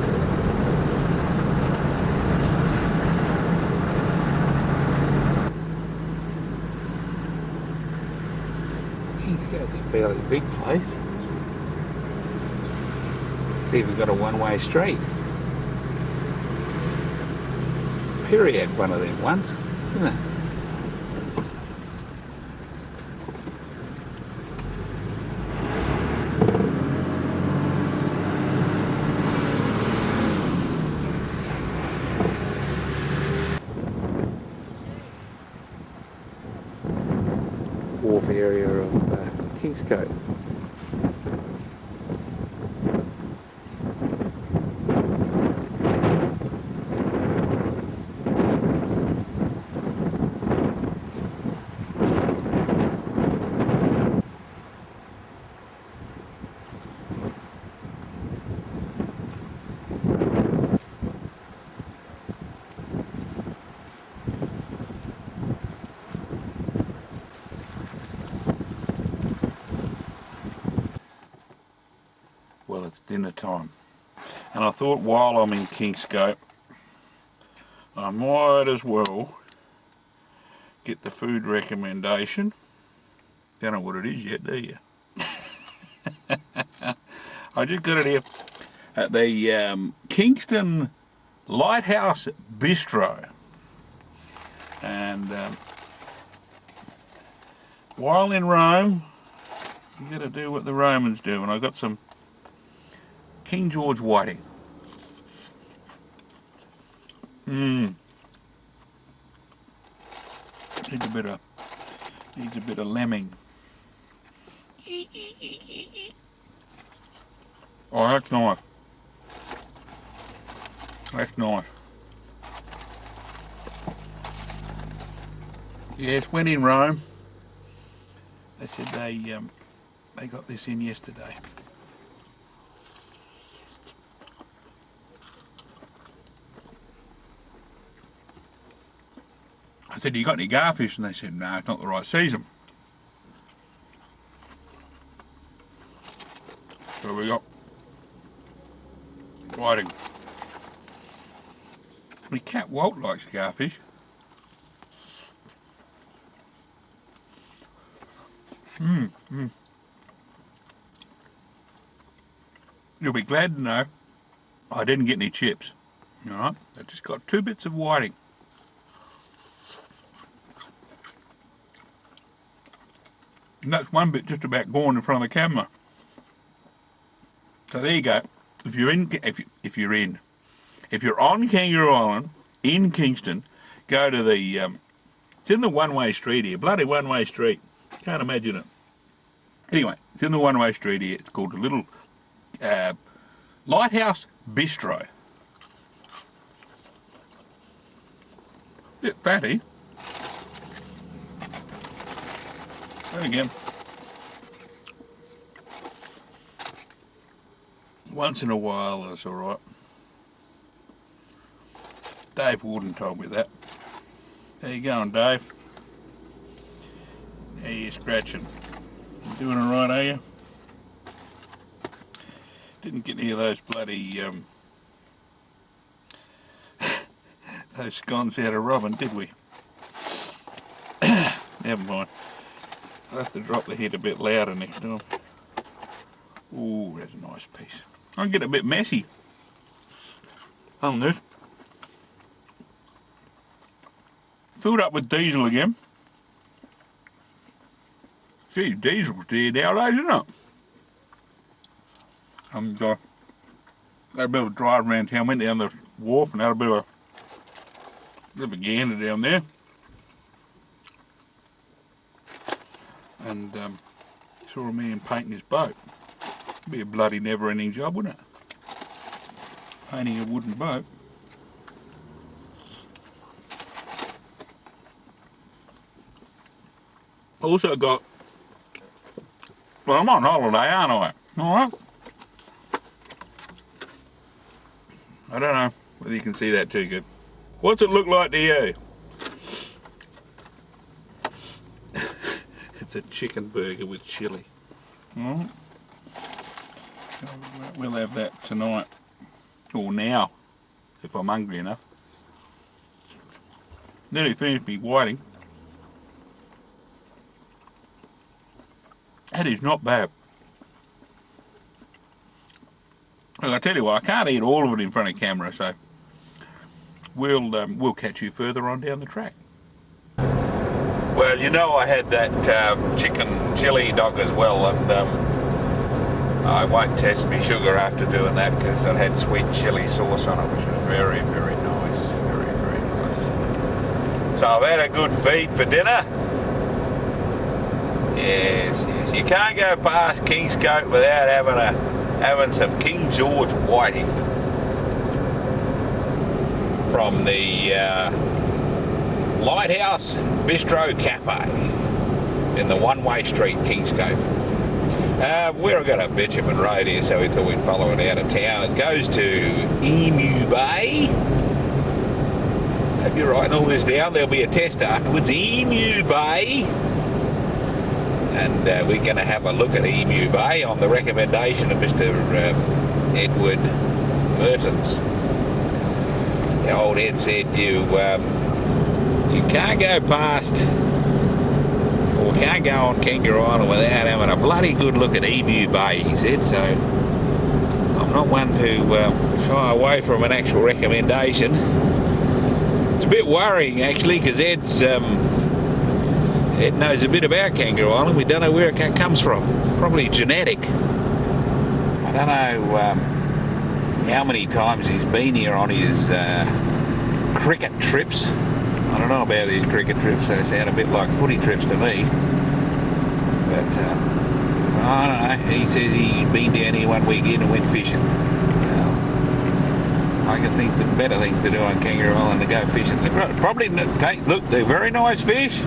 Kingscote's a fairly big place. It's even got a one-way street. Perry had one of them once, didn't it? Wharf area of Kingscote. Well, it's dinner time, and I thought while I'm in Kingscote I might as well get the food recommendation. Don't know what it is yet, do you? I just got it here at the Kingston Lighthouse Bistro, and while in Rome you got to do what the Romans do, and I got some King George whiting. Needs a bit of lemming. Oh, that's nice. That's nice. Yes, when in Rome, they said they got this in yesterday. I said, you got any garfish? And they said, no, it's not the right season. So we got whiting. My cat Walt likes garfish. You'll be glad to know I didn't get any chips. Alright, I just got 2 bits of whiting. And that's one bit just about gone in front of the camera. So there you go. If you're on Kangaroo Island in Kingston, go to the it's in the one-way street here, bloody one-way street. Can't imagine it. Anyway, it's in the one-way street here. It's called the little Lighthouse Bistro. Bit fatty. There again. Once in a while, that's all right. Dave Worden told me that. How you going, Dave? How you scratching? You doing all right, are you? Didn't get any of those bloody those scones out of Robin, did we? Never mind. I'll have to drop the head a bit louder next time. Ooh, that's a nice piece. I'll get a bit messy. on this. Filled up with diesel again. Gee, diesel's dear nowadays, isn't it? And had a bit of a drive around town, went down the wharf and had a bit of a gander down there. And saw a man painting his boat. It'd be a bloody never-ending job, wouldn't it? Painting a wooden boat. Also got, well, I'm on holiday, aren't I? Alright. I don't know whether you can see that too good. What's it look like to you? It's a chicken burger with chilli. Alright. We'll have that tonight. Or now, if I'm hungry enough. Nearly finished me whiting. That is not bad. Well, I tell you what, I can't eat all of it in front of camera, so we'll catch you further on down the track. Well, you know I had that chicken chili dog as well, and I won't test my sugar after doing that because it had sweet chili sauce on it, which was very, very nice. Very, very nice. So I've had a good feed for dinner. Yes, yes. You can't go past Kingscote without having some King George whiting from the Lighthouse Bistro Cafe in the one-way street, Kingscote. We're got a bitumen road here, so we thought we'd follow it out of town. It goes to Emu Bay. Hope you're writing all this down. There'll be a test afterwards. Emu Bay. And we're going to have a look at Emu Bay on the recommendation of Mr. Edward Mertens. The old Ed said you can't go past or can't go on Kangaroo Island without having a bloody good look at Emu Bay, he said. So I'm not one to shy away from an actual recommendation. It's a bit worrying actually, because Ed knows a bit about Kangaroo Island. We don't know where it comes from. Probably genetic. I don't know how many times he's been here on his cricket trips. I don't know about these cricket trips. They sound a bit like footy trips to me. But I don't know. He says he's been down here one weekend and went fishing. I can think some better things to do on Kangaroo Island than go fishing. They probably look, they're very nice fish.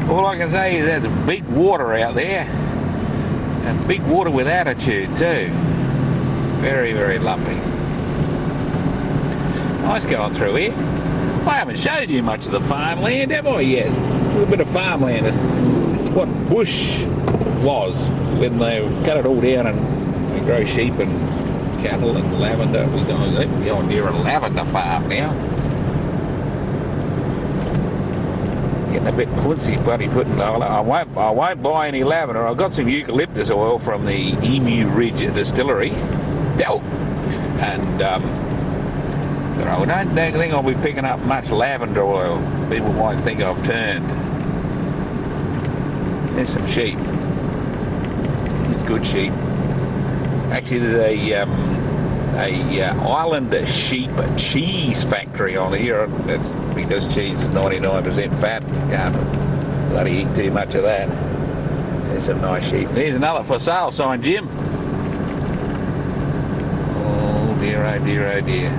All I can say is there's big water out there, and big water with attitude too. Very, very lumpy. Nice going through here. I haven't showed you much of the farmland, have I yet? A little bit of farmland. It's what bush was when they cut it all down and they grow sheep and cattle and lavender. We're going near a lavender farm now. Getting a bit quincy, bloody putting. I won't buy any lavender. I've got some eucalyptus oil from the Emu Ridge Distillery, and but I don't think I'll be picking up much lavender oil. People might think I've turned. There's some sheep. It's good sheep. Actually, there's a island sheep cheese factory on here. That's because cheese is 99% fat. You can't bloody eat too much of that. There's some nice sheep. There's another for sale sign, Jim. Oh dear, oh dear, oh dear.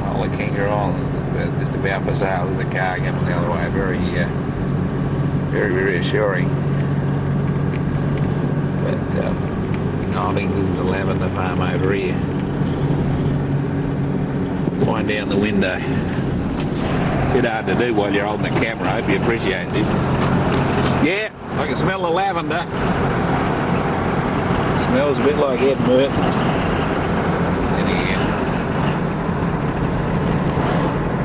All the Kangaroo Island is just about for sale. There's a car coming the other way. Very, very reassuring. But I think this is the lavender farm over here. Wind down the window. Bit hard to do while you're holding the camera. I hope you appreciate this. Yeah, I can smell the lavender. Smells a bit like Ed Mertens.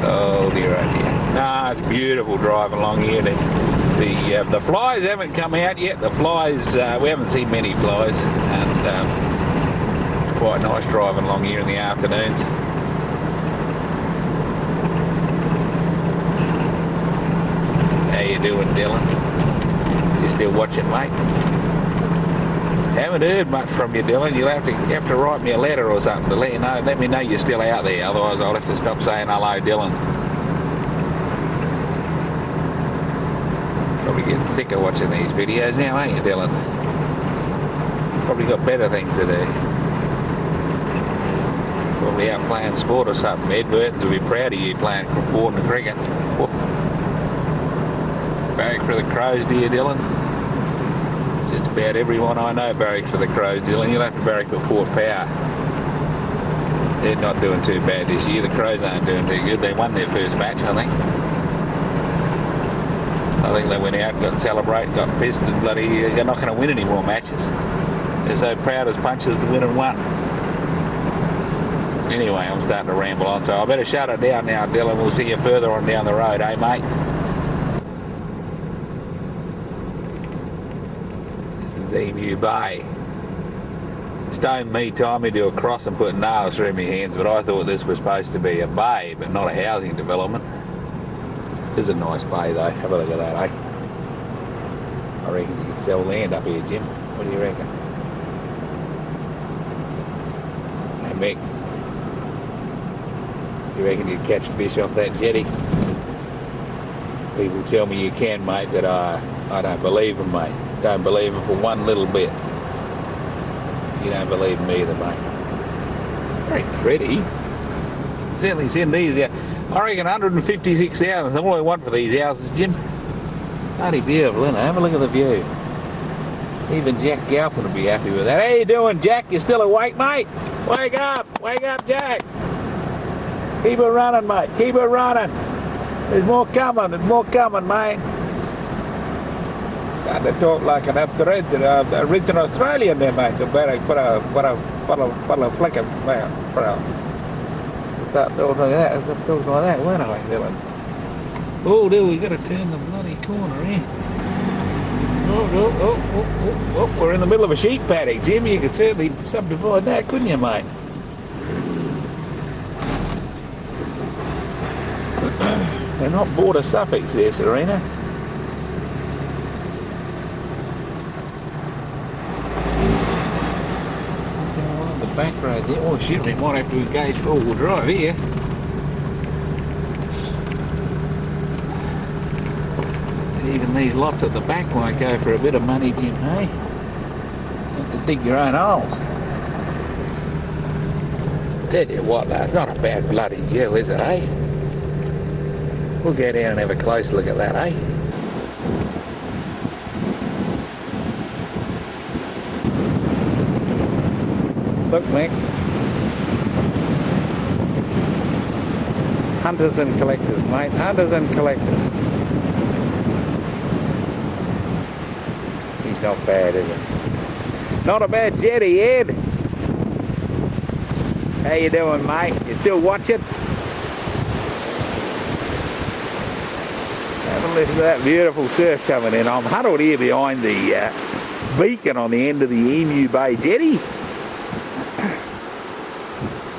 Oh dear, oh dear. Ah, it's beautiful driving along here. The flies haven't come out yet. The flies, we haven't seen many flies, and it's quite nice driving along here in the afternoons. doing, Dylan? You still watching, mate? Haven't heard much from you, Dylan. You have to write me a letter or something to let me know you're still out there. Otherwise, I'll have to stop saying hello, Dylan. Probably getting sick of watching these videos now, ain't you, Dylan? Probably got better things to do. Probably out playing sport or something. Ed Burton's will be proud of you playing sport and cricket. Woof. Barrack for the Crows, dear Dylan. Just about everyone I know barracks for the Crows, Dylan. You'll have to barrack for Port Power. They're not doing too bad this year. The Crows aren't doing too good. They won their first match, I think. I think they went out, got to celebrate, got pissed, and bloody, they're not going to win any more matches. They're so proud as punchers to win and won. Anyway, I'm starting to ramble on, so I better shut it down now, Dylan. We'll see you further on down the road, eh, mate? This is Emu Bay. Stone me tied me to a cross and put nails through my hands, but I thought this was supposed to be a bay, but not a housing development. This is a nice bay, though. Have a look at that, eh? I reckon you could sell land up here, Jim. What do you reckon? Hey, Mick. You reckon you'd catch fish off that jetty? People tell me you can, mate, but I don't believe them, mate. Don't believe them for one little bit. You don't believe me either, mate. Very pretty. Certainly send these out. I reckon 156,000 is all I want for these houses, Jim. Bloody beautiful, isn't it? Have a look at the view. Even Jack Galpin will be happy with that. How you doing, Jack? You still awake, mate? Wake up, Jack. Keep it running, mate. Keep it running. There's more coming, mate. Got to talk like an written Australian there, mate. What a flick of start talking like that. Talking like that, weren't I, Dylan? Oh, dude, we got to turn the bloody corner here. Oh, we're in the middle of a sheep paddock, Jim. You could certainly subdivide that, couldn't you, mate? They're not border suffix there, Serena. On the back road there. Oh shit, we might have to engage four-wheel drive here. And even these lots at the back won't go for a bit of money, Jim, hey? You have to dig your own holes. Tell you what, though, it's not a bad bloody view, is it, eh? We'll go down and have a close look at that, eh? Look, Mick. Hunters and collectors, mate. Hunters and collectors. He's not bad, is he? Not a bad jetty, Ed. How you doing, mate? You still watching? Listen to that beautiful surf coming in. I'm huddled here behind the beacon on the end of the Emu Bay jetty.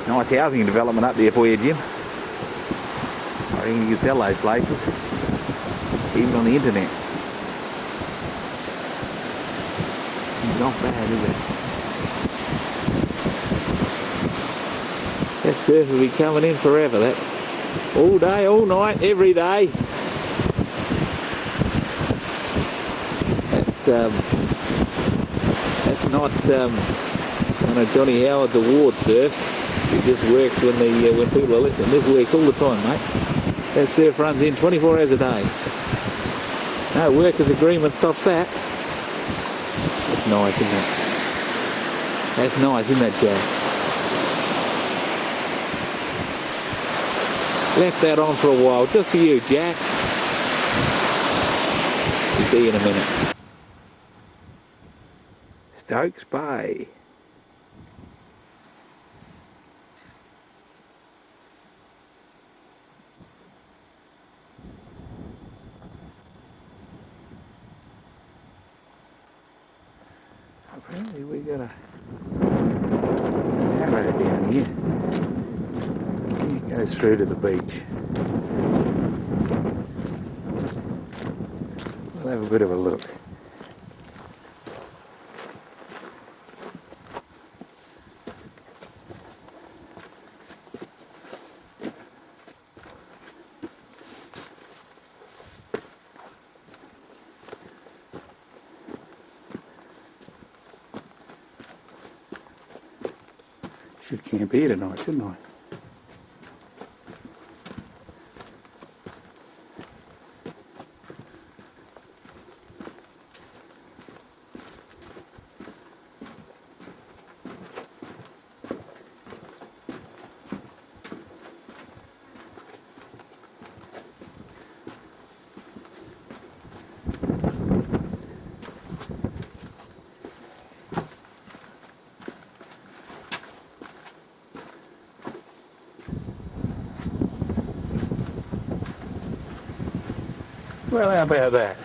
Nice housing development up there for you, Jim. I reckon you can sell those places, even on the internet. Not bad, is it? That surf will be coming in forever, that. All day, all night, every day. That's not one of Johnny Howard's award surfs. It just works when people are listening. This works all the time, mate. That surf runs in 24 hours a day. No workers' agreement stops that. That's nice, isn't it? That's nice, isn't it, Jack? Left that on for a while, just for you, Jack. See you in a minute. Stokes Bay. Apparently we got there's an arrow down here. It goes through to the beach. We'll have a bit of a look. Should camp here tonight, shouldn't I? Well, how about that?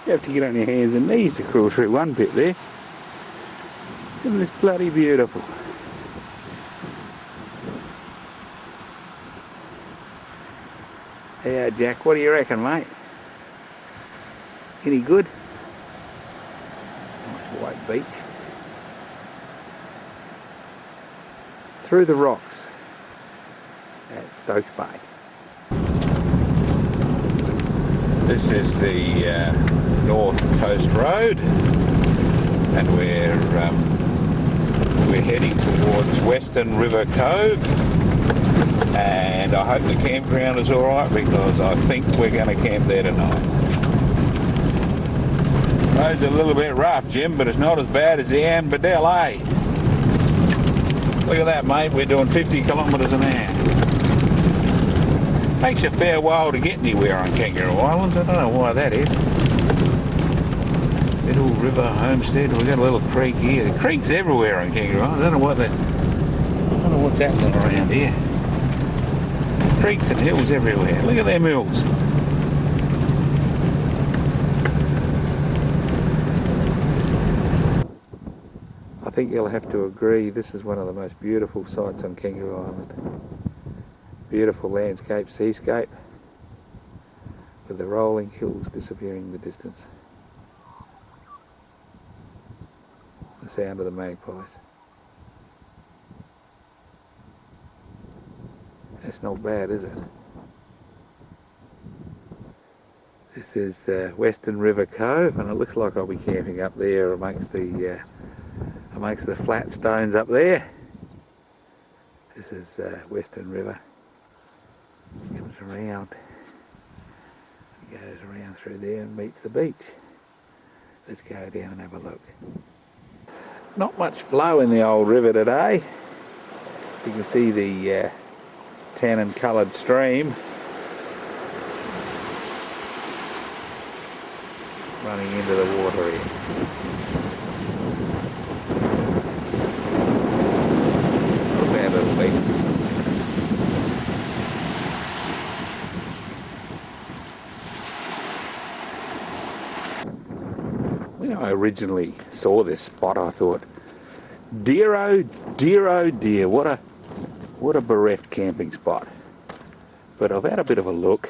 You have to get on your hands and knees to crawl through one bit there. Isn't this bloody beautiful? Hey, Jack, what do you reckon, mate? Any good? Nice white beach. Through the rocks at Stokes Bay. This is the North Coast Road, and we're heading towards Western River Cove, and I hope the campground is alright because I think we're going to camp there tonight. Road's a little bit rough, Jim, but it's not as bad as the Anbadell, eh? Look at that, mate, we're doing 50 kilometres an hour. Takes you a fair while to get anywhere on Kangaroo Island. I don't know why that is. Little river homestead. We've got a little creek here. The creeks everywhere on Kangaroo Island. I don't know what's happening around here. Creeks and hills everywhere. Look at them hills. I think you'll have to agree this is one of the most beautiful sights on Kangaroo Island. Beautiful landscape, seascape, with the rolling hills disappearing in the distance. The sound of the magpies. That's not bad, is it? This is Western River Cove, and it looks like I'll be camping up there amongst the flat stones up there. This is Western River. Comes around, goes around through there and meets the beach. Let's go down and have a look. Not much flow in the old river today. You can see the tannin coloured stream running into the water here. Not a bad little thing. When I originally saw this spot, I thought, dear oh dear, what a bereft camping spot. But I've had a bit of a look.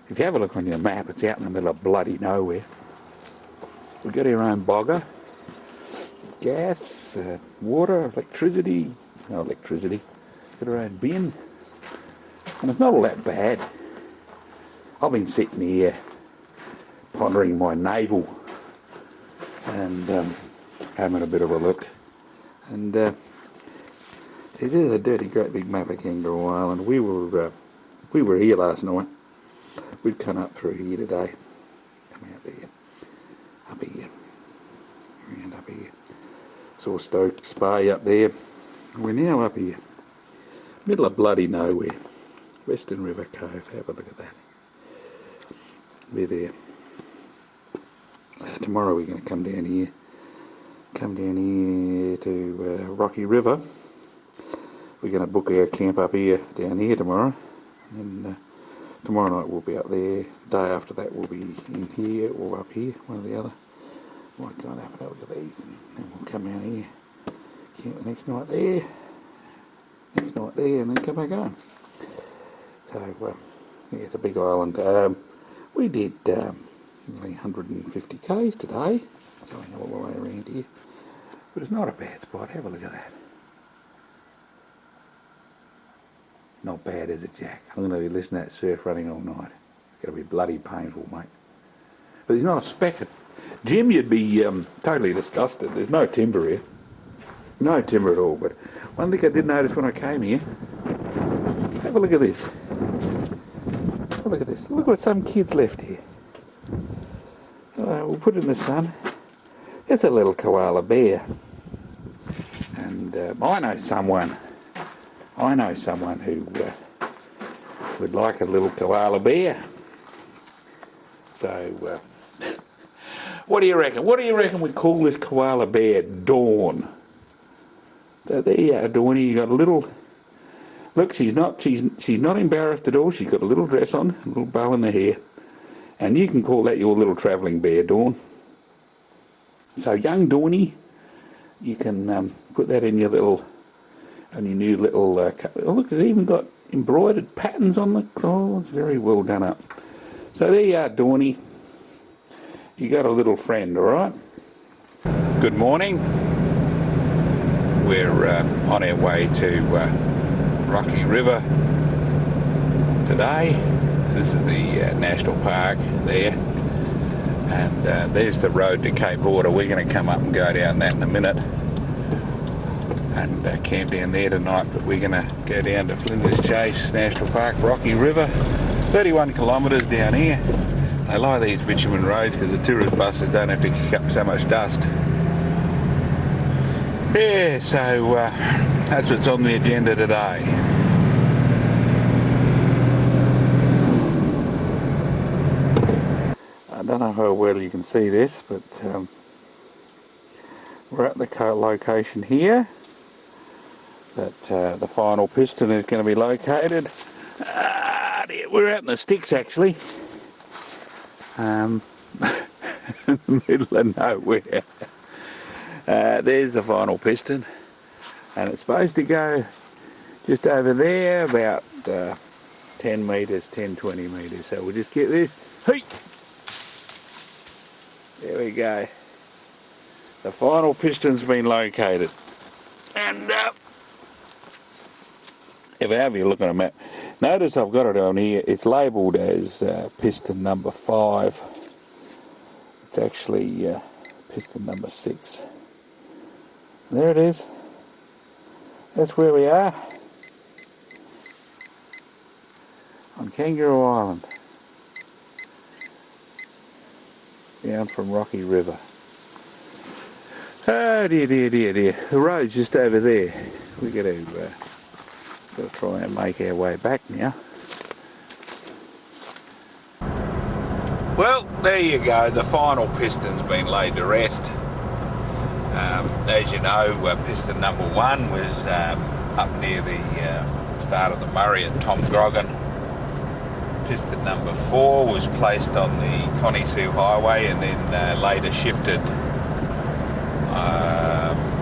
If you have a look on your map, it's out in the middle of bloody nowhere. We've got our own bogger, gas, water, electricity. Got our own bin, and it's not all that bad. I've been sitting here pondering my navel and having a bit of a look, and there's a dirty great big map of Kangaroo Island. We were here last night. We've come up through here today, come out there, up here, around up here, saw Stokes Bay up there. We're now up here, middle of bloody nowhere, Western River Cove. Have a look at that. We're there. Tomorrow we're going to come down here to Rocky River. We're going to book our camp up here, down here tomorrow, and then tomorrow night we'll be up there. Day after that we'll be in here or up here, one or the other. Might go and have a look at these, and then we'll come out here, camp the next night there, there and then come back home. So, yeah, it's a big island. We did nearly 150 k's today, going all the way around here. But it's not a bad spot. Have a look at that. Not bad, is it, Jack? I'm going to be listening to that surf running all night. It's going to be bloody painful, mate. But there's not a speck. Jim, you'd be totally disgusted. There's no timber here. No timber at all. But one thing I did notice when I came here, have a look at this. Have a look at this. Look what some kids left here. We'll put it in the sun. It's a little koala bear. And I know someone who would like a little koala bear. So, what do you reckon? What do you reckon we call this koala bear? Dawn. So there you are, Dawny. You got a little. Look, she's not embarrassed at all. She's got a little dress on, a little bow in the hair, and you can call that your little travelling bear, Dawn. So, young Dawny, you can put that in your little. And your new little, oh look, it's even got embroidered patterns on the claws. Very well done up. So there you are, Dawny. You got a little friend, all right? Good morning. We're on our way to Rocky River today. This is the National Park there. And there's the road to Cape Border. We're going to come up and go down that in a minute. And camp down there tonight, but we're going to go down to Flinders Chase National Park, Rocky River, 31 kilometres down here. They like these bitumen roads because the tourist buses don't have to kick up so much dust. Yeah, so that's what's on the agenda today. I don't know how well you can see this, but we're at the location here that the final piston is going to be located. We're out in the sticks actually, in the middle of nowhere. There's the final piston, and it's supposed to go just over there, about 10 metres, 10-20 metres. So we'll just get this. Hey! There we go. The final piston's been located. And however you look at a map, notice I've got it on here. It's labelled as piston number 5. It's actually piston number 6. There it is. That's where we are. On Kangaroo Island. Down from Rocky River. Oh dear, dear, dear, dear. The road's just over there. We've got to try and make our way back now. Well, there you go. The final piston's been laid to rest. As you know, piston number 1 was up near the start of the Murray at Tom Grogan. Piston number 4 was placed on the Connie-Sue Highway and then later shifted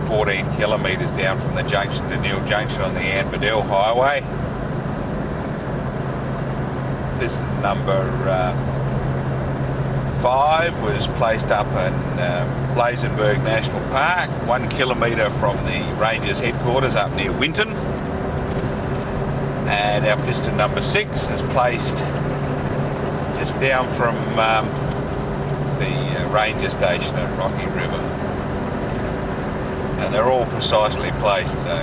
14 kilometres down from the junction to Neil Junction on the Anbadell Highway. Piston number 5 was placed up in Blazenberg National Park, 1 kilometre from the Rangers headquarters up near Winton. And our piston number 6 is placed just down from the ranger station at Rocky River. And they're all precisely placed, so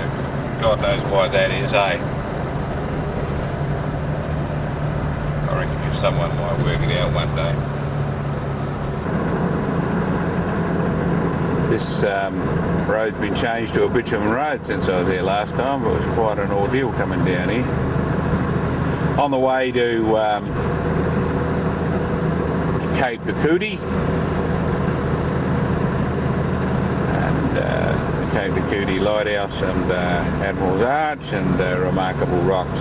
God knows why that is, eh? I reckon if someone might work it out one day. This road's been changed to a bitumen road since I was here last time. It was quite an ordeal coming down here. On the way to Cape Cootie, and the Cape Cootie Lighthouse and Admiral's Arch and Remarkable Rocks.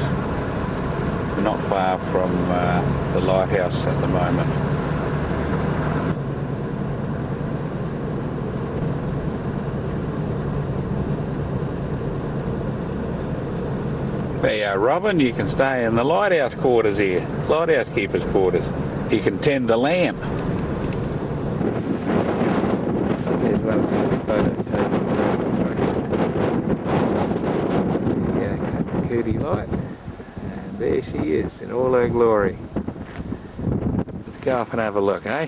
We're not far from the lighthouse at the moment. There you are, Robin. You can stay in the lighthouse quarters here. Lighthouse keeper's quarters. You can tend the lamp. There's one photo taken around the Cootie Light. And there she is in all her glory. Let's go up and have a look, eh?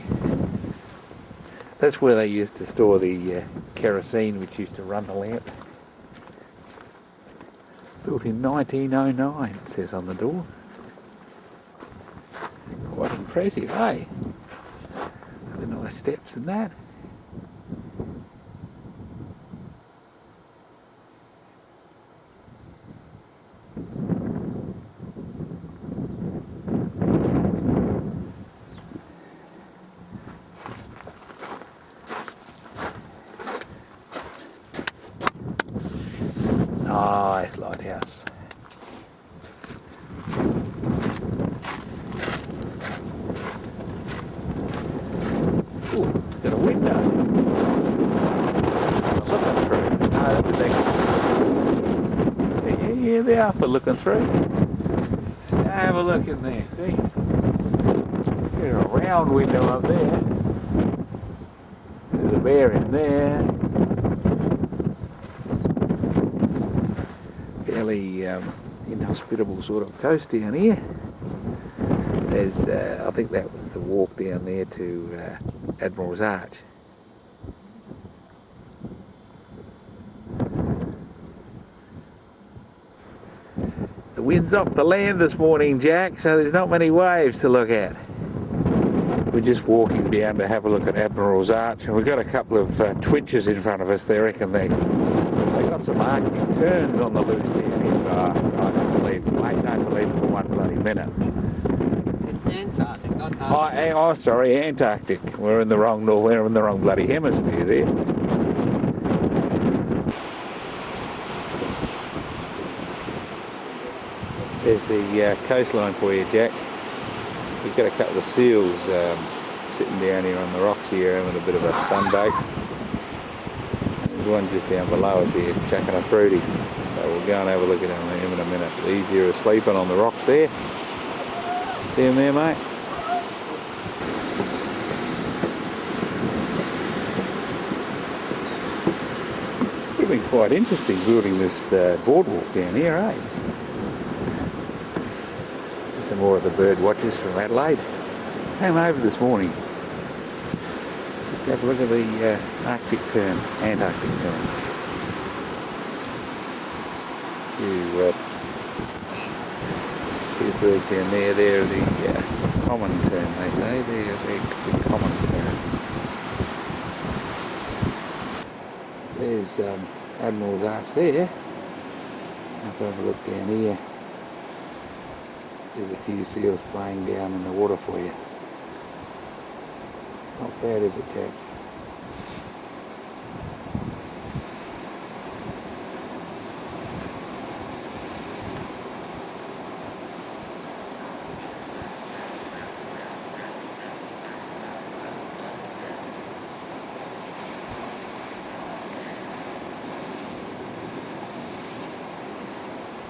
That's where they used to store the kerosene which used to run the lamp. Built in 1909, it says on the door. Quite impressive, eh? The nice steps and that. Nice lighthouse. Ooh, got a window. Looking through. No, that was yeah, they are for looking through. Now have a look in there, see? There's a round window up there. There's a bear in there. Fairly inhospitable sort of coast down here. There's, I think that was the walk down there to Admiral's Arch. The wind's off the land this morning, Jack, so there's not many waves to look at. We're just walking down to have a look at Admiral's Arch, and we've got a couple of twitches in front of us. They reckon they got some Arctic terns on the loose down here. I don't believe them, mate. Don't believe them for one bloody minute. It's Antarctic, not Arctic. Oh, sorry, Antarctic. We're in the wrong bloody hemisphere there. There's the coastline for you, Jack. We've got a couple of seals sitting down here on the rocks here having a bit of a sunbake. There's one just down below us here chucking a fruity. So we'll go and have a look at him in a minute. These here are sleeping on the rocks there. See him there, mate? It's been quite interesting building this boardwalk down here, eh? Some more of the bird watchers from Adelaide. Came over this morning. Just have a look at the Arctic tern, Antarctic tern. Few birds down there. They're the common tern, they say. They're the common tern. There's Admiral's Arch there. Have a look down here. There's a few seals playing down in the water for you. Not bad, is it, Jack?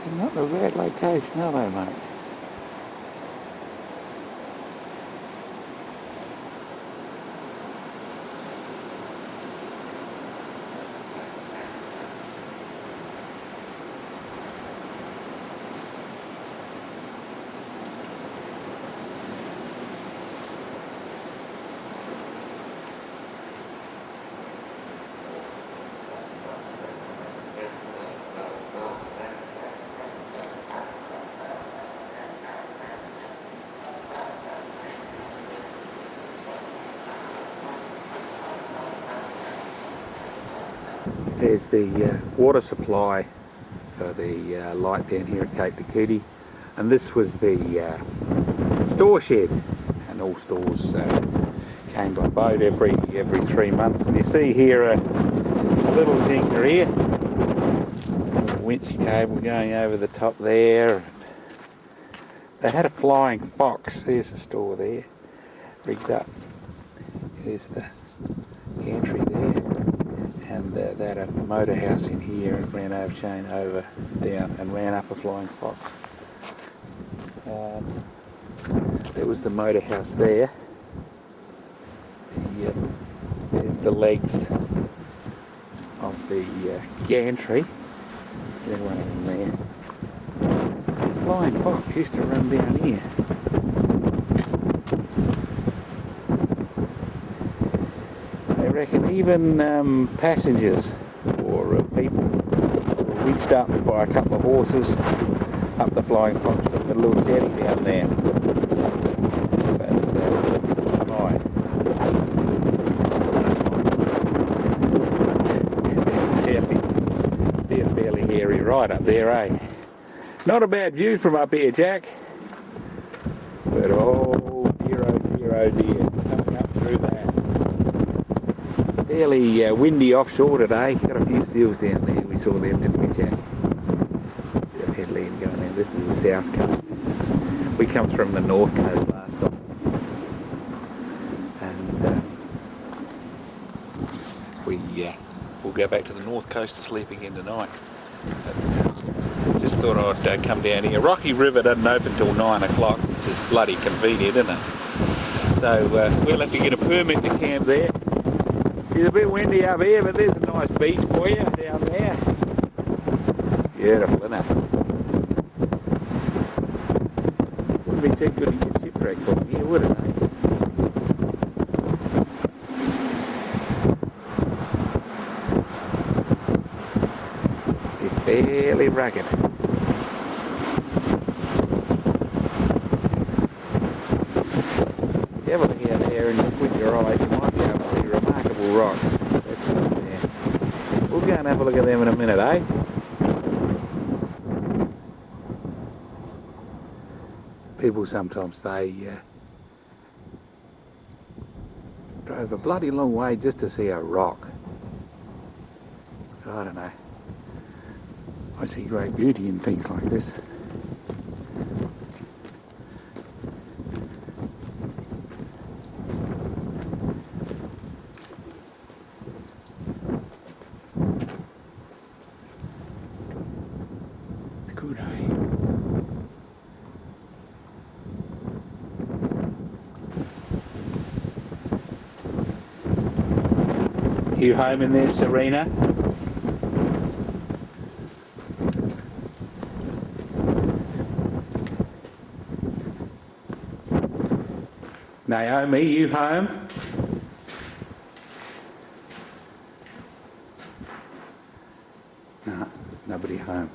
They're not in a bad location, are they, mate? There's the water supply for the light down here at Cape Takuti, and this was the store shed, and all stores came by boat every 3 months. And you see here a little tinker here, a winch cable going over the top there. They had a flying fox. There's the store there, rigged up. There's the entry there. And they had a motor house in here and ran over chain over, down and ran up a flying fox. There was the motor house there. There's the legs of the gantry. There's one of them there. Flying fox used to run down here. I reckon even passengers or people were winched up by a couple of horses up the Flying Fox from the little jetty down there. But aye. They're fairly hairy right up there, eh? Not a bad view from up here, Jack. But oh dear, coming up through that. Fairly windy offshore today. Got a few seals down there. We saw them, didn't we, Jack? Bit of headland going in. This is the south coast. We come from the north coast last time. And we'll go back to the north coast to sleep again tonight. But, just thought I'd come down here. Rocky River doesn't open till 9 o'clock, which is bloody convenient, isn't it? So we'll have to get a permit to camp there. It's a bit windy up here, but there's a nice beach for you down there. Beautiful, isn't it? Wouldn't be too good to get shipwrecked on here, would it, eh? It's fairly rugged. If you have a look out there and you squint your eyes, you might be able to see remarkable rocks. That's up there. We'll go and have a look at them in a minute, eh? People sometimes say drove a bloody long way just to see a rock. I don't know. I see great beauty in things like this. It's good, eh? You home in there, Serena? Naomi, you home? No, nobody home.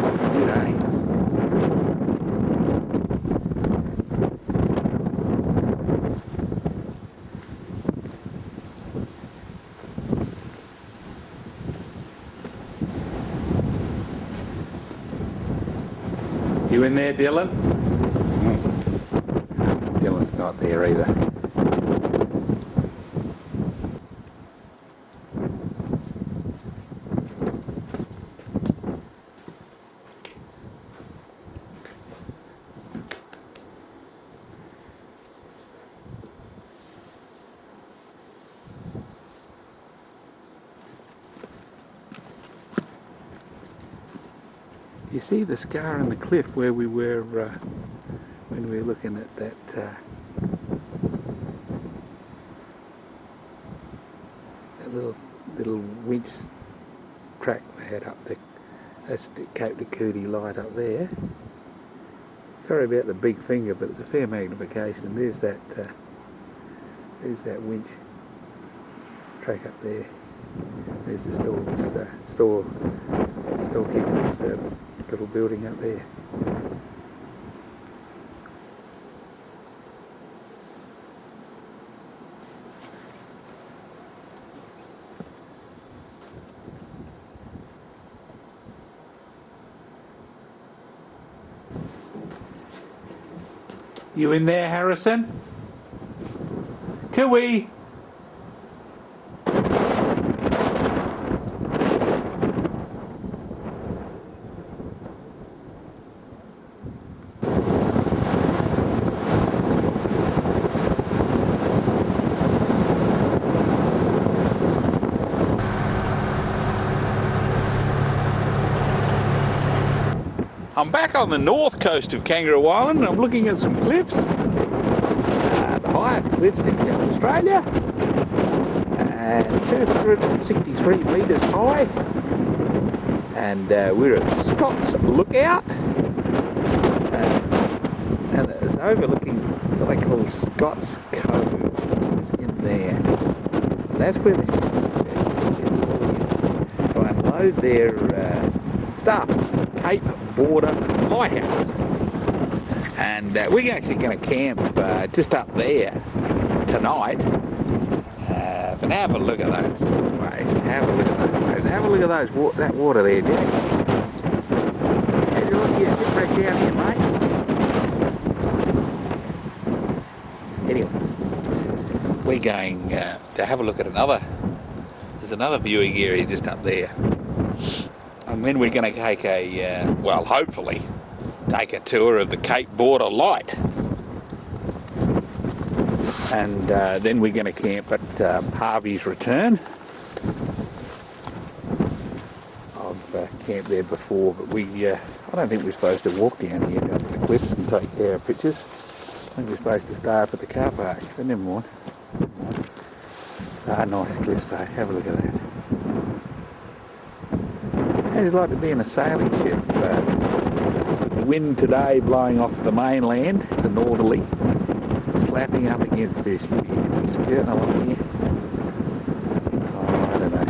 It's good, eh? You in there, Dylan? Dylan's not there either. You see the scar in the cliff where we were when we were looking at that little winch track they had up there. That's the Cape de Cootie light up there. Sorry about the big finger, but it's a fair magnification. There's that winch track up there. There's the storekeeper's little building up there. You in there, Harrison? Cooey! I'm back on the north coast of Kangaroo Island and I'm looking at some cliffs. The highest cliffs in South Australia. 263 metres high. And we're at Scott's Lookout. And it's overlooking what they call Scott's Cove. It's in there. And that's where the to unload their stuff. Cape Border Lighthouse. And we're actually going to camp just up there tonight. But have a look at those waves. Have a look at those waves. Have a look at that water there, Jack. Have you look at your shipwreck down here, mate. Anyway, we're going to have a look at there's another viewing area just up there. And then we're going to take well, hopefully, take a tour of the Cape Border Light. And then we're going to camp at Harvey's Return. I've camped there before, but I don't think we're supposed to walk down here, go to the cliffs and take our pictures. I think we're supposed to stay up at the car park, but never mind. Nice cliffs though, have a look at that. How'd you like to be in a sailing ship? The wind today blowing off the mainland, it's a northerly, slapping up against this. You'd be skirting along here. Oh, I don't know.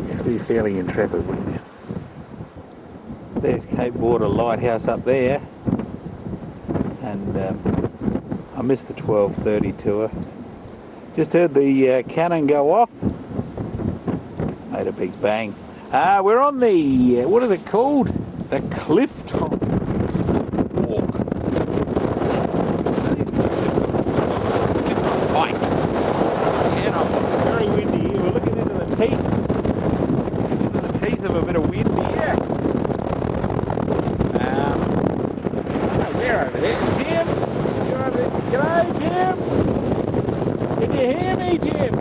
You have to be fairly intrepid, wouldn't you? There's Cape Border Lighthouse up there. And I missed the 12:30 tour. Just heard the cannon go off. Made a big bang. We're on the, what is it called? The cliff top walk. Hike. And I'm very windy here. We're looking into the teeth of a bit of wind here. We're over there. Tim, you're over there. G'day, Tim. Can you hear me, Tim?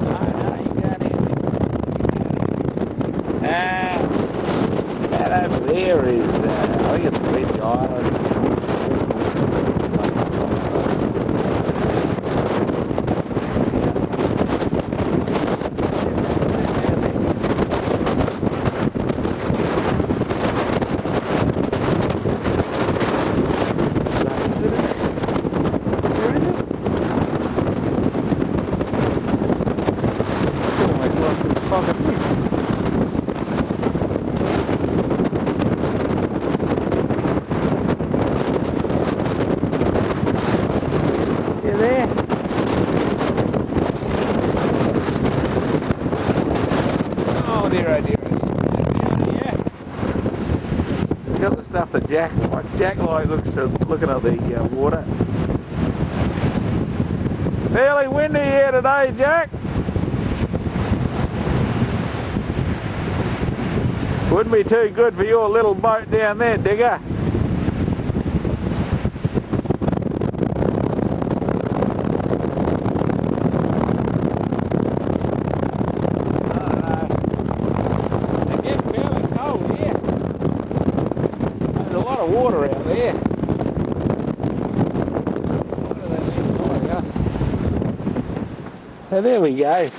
No, you can't hear me. That over there is, I think it's Ridge Island. Jack looks looking at the water. Fairly windy here today, Jack. Wouldn't be too good for your little boat down there, Digger. Water out there. So there we go.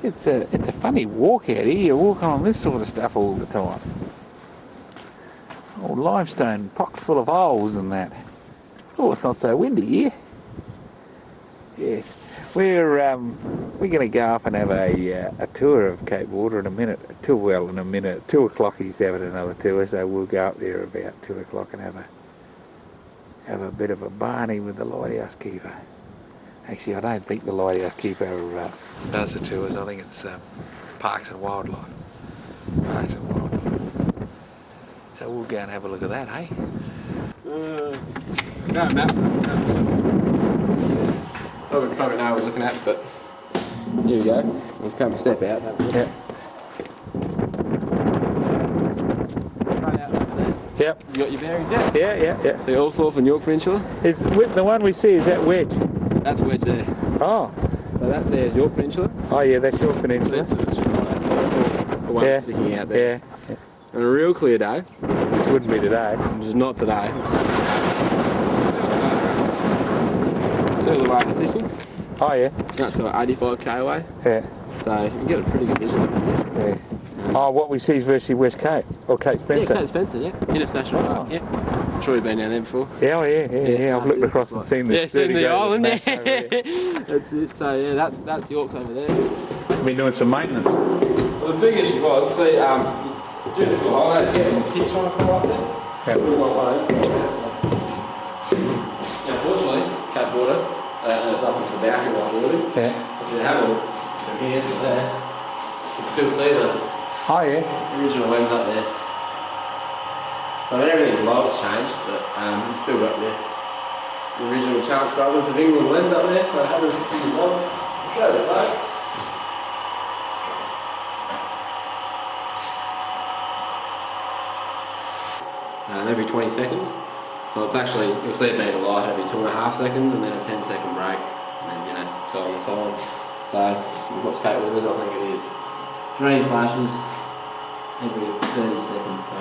It's a funny walk out here. You're walking on this sort of stuff all the time. Old limestone pocked full of holes and that. Oh, it's not so windy here. Yes, we're going to go off and have a tour of Cape Border in a minute. In a minute. 2 o'clock he's having another tour, so we'll go up there about 2 o'clock and have a bit of a barney with the lighthouse keeper. Actually, I don't think the lighthouse keeper does the tours. I think it's Parks and Wildlife. Parks and Wildlife. So we'll go and have a look at that, eh? No map. Probably know what we're looking at, but here we go. We'll come and step out. Yeah. Yep. You got your bearings yet? Yeah. So all 4 from York Peninsula? Is the one we see, is that Wedge? That's Wedge there. Oh. So that there's York Peninsula. Oh yeah, that's York Peninsula. So that's all the one sticking out there. Yeah. on a real clear day, Which wouldn't be today. which is not today. Still the way to Thistle. Oh yeah. That's about 85k away, Yeah. so you can get a pretty good vision up here. Yeah. Oh, what we see is virtually West Cape or Cape Spencer. Yeah, Cape Spencer, yeah. Interstation Park, yeah. I'm sure you've been down there before. Yeah, oh, yeah. I've looked across and seen the Yeah, seen the island, yeah. over there. That's it. So yeah, that's York's over there. Been doing some maintenance. Well, the big issue was, see, during school holidays, the kids trying to come up there. Yeah. We want one over. Yeah, unfortunately, Cape Border, it's up into the balcony like water. Yeah. If you have a look from here to there, you can still see the Oh yeah. original lens up there. So I mean, everything below has changed, but you've still got the original Chance Brothers of England lens up there, so have a look at your I'll show you that. Every 20 seconds. So it's actually, you'll see it being a light every 2.5 seconds and then a 10-second break, and then, you know, so on and so on. So, what's capable is, I think it is 3 flashes every 30 seconds, so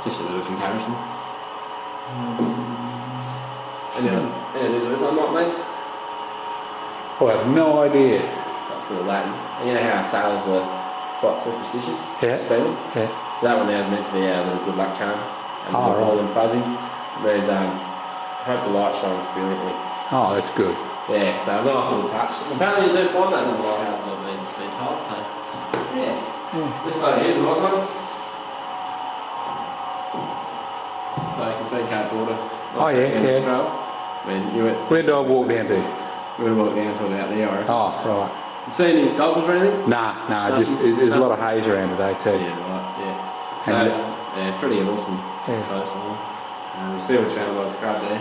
just a little comparison. Any visuals on that, mate? Oh, I have no idea. That's for the Latin. And you know how sailors were quite superstitious? Yeah. Sailing? Yeah. So that one there is meant to be a little good luck charm. And Oh, right. all and fuzzy. There's hope the light shines brilliantly. Oh, that's good. Yeah, so a nice little touch. Apparently you do find that in the lighthouses I've been told, so yeah. This photo here's a nice one. So you can see Cape Border. Oh, yeah, yeah. I mean, you went. Where do I walk down to? You would have walked down to about there, I reckon. Oh, right. You see any dolphins or anything? Nah, just there's a lot of haze around today too. Yeah, right, yeah. So, And yeah, pretty awesome Yeah. coastline. You see what's found by the scrub there.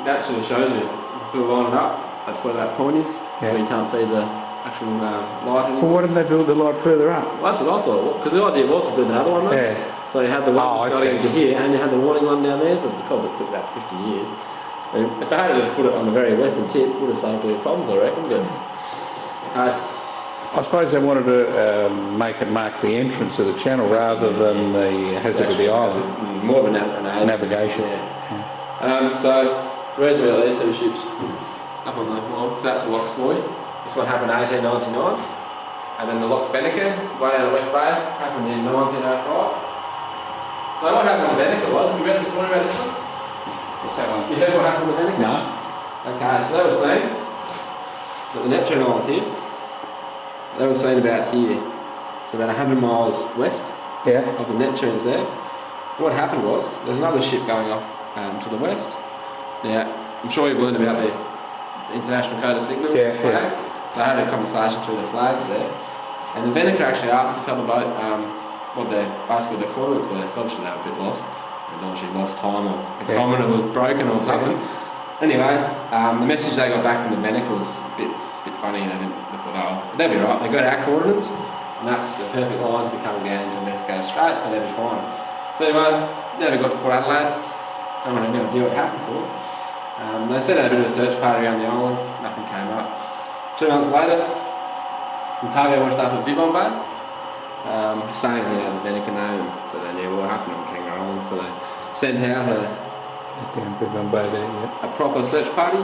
That sort of shows you, sort of line it up, that's where that point is, so Yeah. you can't see the actual light Well, anymore. why didn't they build the light further up? Well, that's what I thought, because the idea was to build another one though. Yeah. So you had the one Oh, I going see. into here, and you had the warning one down there, but because it took about 50 years, I mean, if they had just put it on the very western tip, it would have saved all the problems, I reckon, but... I suppose they wanted to make it mark the entrance of the channel rather than the hazard of the island. More of a Navigation. Yeah. So, where's where these two ships? Up on the wall. So that's the Loch Sloy. This one happened in 1899. And then the Loch Veneca, one out of West Bay, happened in 1905. So what happened with Veneca was, have you read the story about this one? What's that one? You heard what happened with Veneca? No. Okay, so they were saying that the Neptune Island's here. They were saying about here. So about 100 miles west Yeah. of the Neptune's there. What happened was, there's another ship going off to the west. Now, I'm sure you've learned about the International Code of Signals flags. So I had a conversation through the flags there. And the Veneca actually asked this other boat what basically their coordinates were. So obviously they were a bit lost. And obviously lost time or the chronometer was broken or something. Anyway, the message they got back from the Veneca was a bit funny. They thought, oh, they'll be right. They got our coordinates, and that's the perfect line to become down into West Coast Strait, so they'll be fine. So anyway, never got to Port Adelaide. I mean, I never knew what happened to them. They sent out a bit of a search party around the island. Nothing came up. 2 months later, some cargo washed up at Vivon Bay, saying they had the Veneca name, so they knew what happened on Kangaroo Island. So they sent out a proper search party,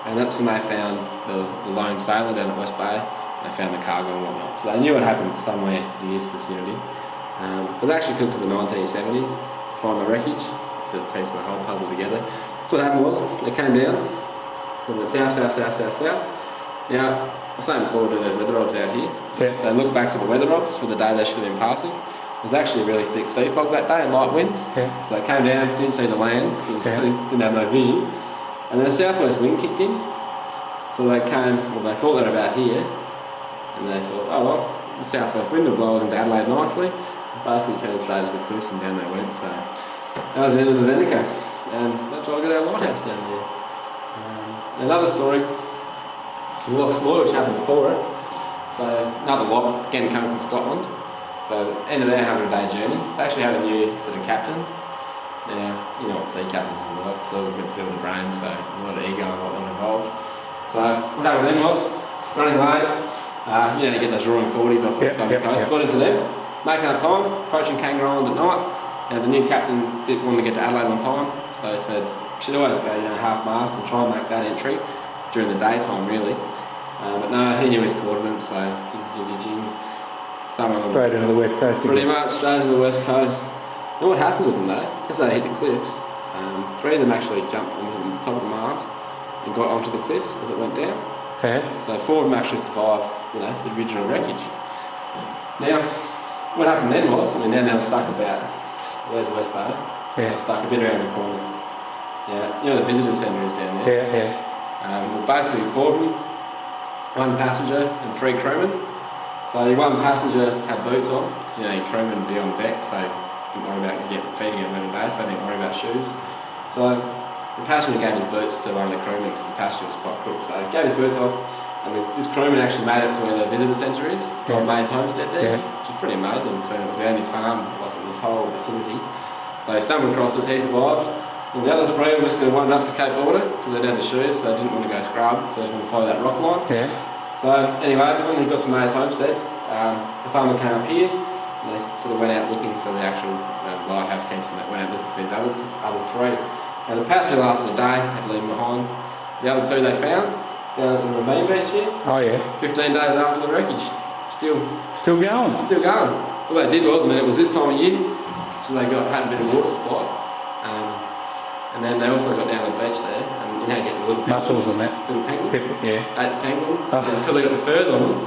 and that's when they found the lone sailor down at West Bay. They found the cargo and whatnot. So they knew it happened somewhere in this vicinity. But they actually took to the 1970s to find the wreckage, to piece the whole puzzle together. So what happened was, they came down from the south. Now, I was saying before, we do those weather obs out here. Yeah. So they looked back to the weather obs for the day they should have been passing. There was actually a really thick sea fog that day and light winds. Yeah. So they came down, didn't see the land, so didn't have no vision. And then the southwest wind kicked in. So they came, well, they thought they were about here. And they thought, oh well, the southwest wind will blow us into Adelaide nicely. Basically turned straight to the cliffs and down they went. So that was the end of the Veneca. And that's why I got our lighthouse down there. Another story, the Loch Sloy, which happened before it. So another loch, again coming from Scotland. So end of their 100-day journey, they actually had a new sort of captain. Now, you know what sea captains are like, so we've got two of the brains, so there's a lot of ego and whatnot involved. So what happened then was, running late, you get those roaring 40s off the southern coast, got into them, making our time, approaching Kangaroo Island at night. The new captain didn't want to get to Adelaide on time, so he said she'd always go half mast and try and make that entry during the daytime really. But no, he knew his coordinates, so Straight into the west coast again. Pretty much straight into the west coast. And what happened with them though, as they hit the cliffs, 3 of them actually jumped onto the top of the mast and got onto the cliffs as it went down. Yeah. So 4 of them actually survived, the original wreckage. Now, what happened then was, then they were stuck about, there's the West Bay, they were stuck a bit around the corner. Yeah, the visitor centre is down there. Yeah. Basically 4 of them, 1 passenger and 3 crewmen. So your 1 passenger had boots on, because your crewmen would be on deck, so didn't worry about feeding it every day, so they didn't worry about shoes. So the passenger gave his boots to one of the crewmen because the passenger was quite quick. So he gave his boots off, and this crewman actually made it to where the visitor centre is, on May's homestead there, which is pretty amazing. So it was the only farm in this whole vicinity. So he stumbled across it, he survived. And the other 3 were just going to wander up to Cape Border because they didn't have the shoes, so they didn't want to go scrub, so they just wanted to follow that rock line. Yeah. So anyway, when he got to May's homestead, the farmer came up here, and they sort of went out looking for the actual lighthouse camps, and they went out looking for these other 3. And the passenger lasted a day, had to leave them behind. The other 2 they found down at the ravine beach here. Oh yeah. 15 days after the wreckage, still going. Still going. What they did was, it was this time of year, so they had a bit of water supply. And then they also got down the beach there, and you get the little mussels and that. Little penguins. Yeah. 8 penguins. Oh. Because they got the furs on them,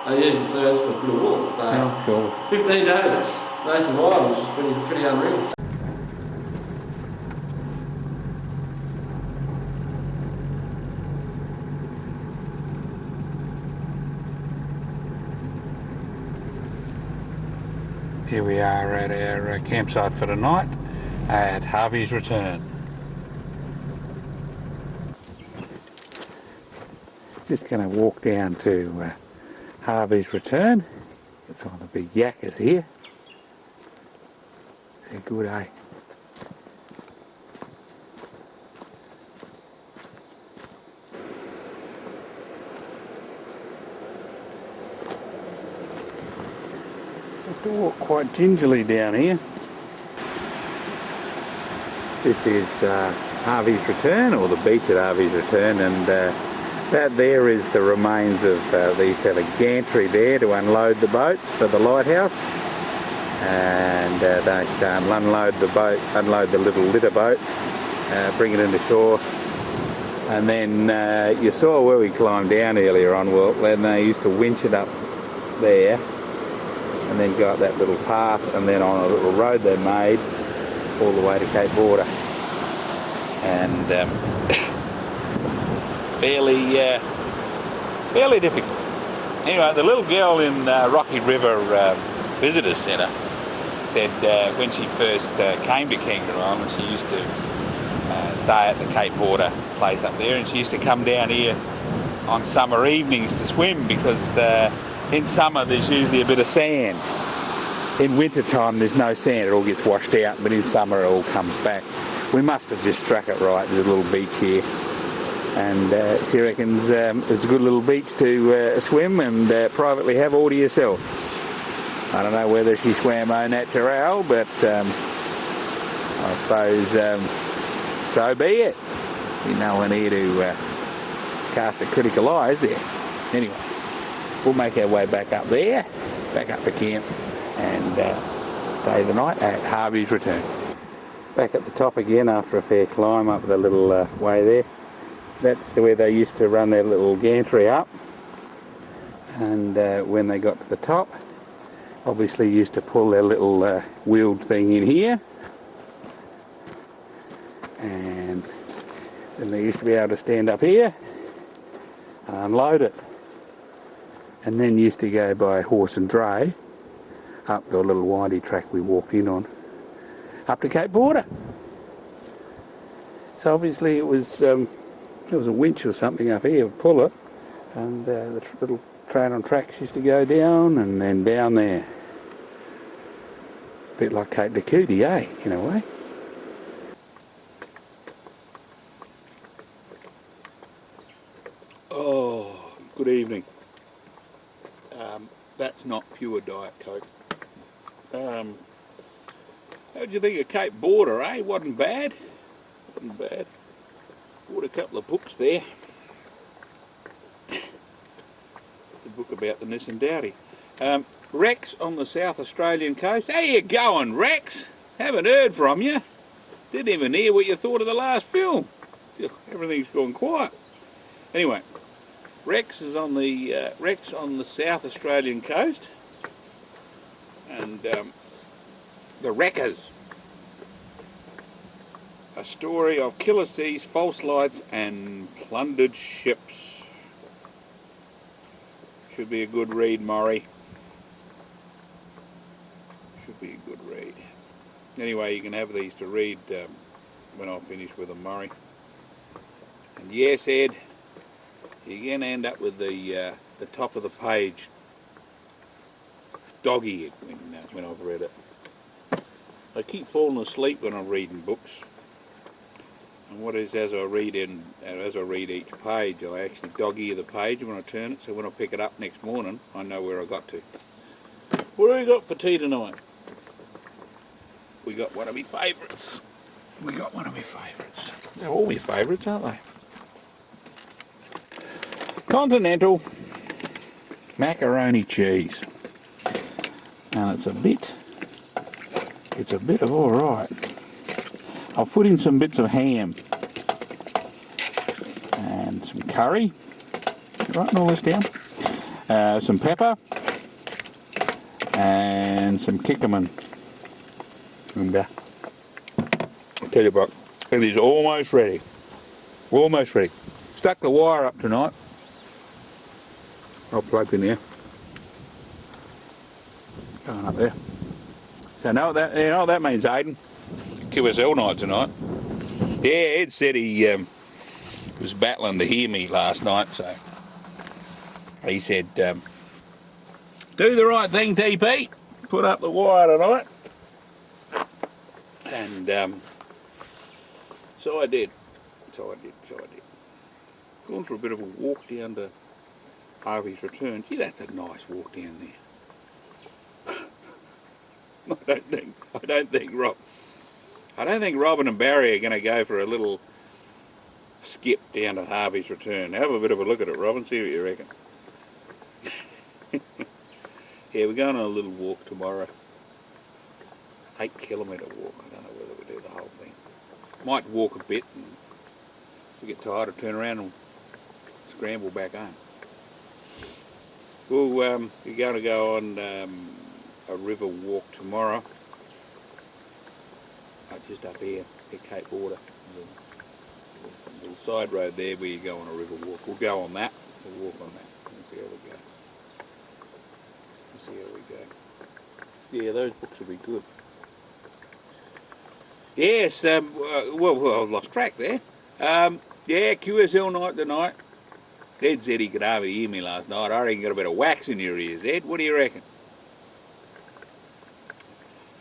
they used the furs for a bit of warmth. So cool. 15 days, they survived, which is pretty unreal. Here we are at our campsite for the night at Harvey's Return. Just going to walk down to Harvey's Return. It's on the big yakkers here. They're good, eh? Have to walk quite gingerly down here. This is Harvey's Return, or the beach at Harvey's Return, and that there is the remains of, they used to have a gantry there to unload the boats for the lighthouse, and they unload the boat, unload the little litter boat, bring it into shore, and then you saw where we climbed down earlier on. Well, then they used to winch it up there, and then go up that little path, and then on a little road they made all the way to Cape Border. And fairly difficult. Anyway, the little girl in Rocky River Visitor Centre said when she first came to Kangaroo Island, she used to stay at the Cape Border place up there, and she used to come down here on summer evenings to swim because in summer there's usually a bit of sand. In winter time there's no sand, it all gets washed out, but in summer it all comes back. We must have just struck it right. There's a little beach here, and she reckons it's a good little beach to swim and privately have all to yourself. I don't know whether she swam au naturel, but I suppose so be it. There's no one here to cast a critical eye, is there? Anyway, we'll make our way back up there, back up to camp, and stay the night at Harvey's Return. Back at the top again after a fair climb up the little way there. That's where they used to run their little gantry up, and when they got to the top, obviously used to pull their little wheeled thing in here, and then they used to be able to stand up here and unload it, and then used to go by horse and dray up the little windy track we walked in on up to Cape Border. So obviously it was there was a winch or something up here, a puller, and the little train on tracks used to go down and then down there. A bit like Cape Cootie, eh, in a way. Oh, good evening. That's not pure Diet Coke. How'd you think of Cape Border, eh? Wasn't bad. Wasn't bad. Bought a couple of books there. It's a book about the Nissan Dowdy. Rex on the South Australian coast. How you going, Rex? Haven't heard from you. Didn't even hear what you thought of the last film. Everything's gone quiet. Anyway, Rex on the South Australian coast, and the Wreckers. A story of killer seas, false lights, and plundered ships. Should be a good read, Maury. Should be a good read. Anyway, you can have these to read when I finish with them, Murray. And yes, Ed, you're going to end up with the top of the page dog-eared when I've read it. I keep falling asleep when I'm reading books. And what is, as I read each page, I actually dog-ear the page when I turn it, so when I pick it up next morning, I know where I got to. What do we got for tea tonight? We got one of my favourites. They're all my favourites, aren't they? Continental macaroni cheese. And it's a bit of alright. I've put in some bits of ham and some curry. Writing all this down. Some pepper and some kickerman. And I'll tell you what, it is almost ready. Almost ready. Stuck the wire up tonight. I'll plug in there. Going up there. So you know what that means, Aiden? QSL night tonight. Yeah, Ed said he was battling to hear me last night, so he said, do the right thing, TP. Put up the wire tonight. And so I did. Gone for a bit of a walk down to Harvey's return. Gee, that's a nice walk down there. I don't think Robin and Barry are going to go for a little skip down to Harvey's return. Have a bit of a look at it, Robin. See what you reckon. Yeah, we're going on a little walk tomorrow. 8-kilometre walk. I don't know whether we do the whole thing. Might walk a bit, and if we get tired, I'll turn around and scramble back home. Well, we're going to go on a river walk tomorrow. Just up here at Cape Border. A little side road there where you go on a river walk. We'll go on that. We'll walk on that. We'll see how we go. Yeah, those books will be good. Yes, well, I lost track there. Yeah, QSL night tonight. Ed said he could hardly hear me last night. I reckon you got a bit of wax in your ears, Ed. What do you reckon?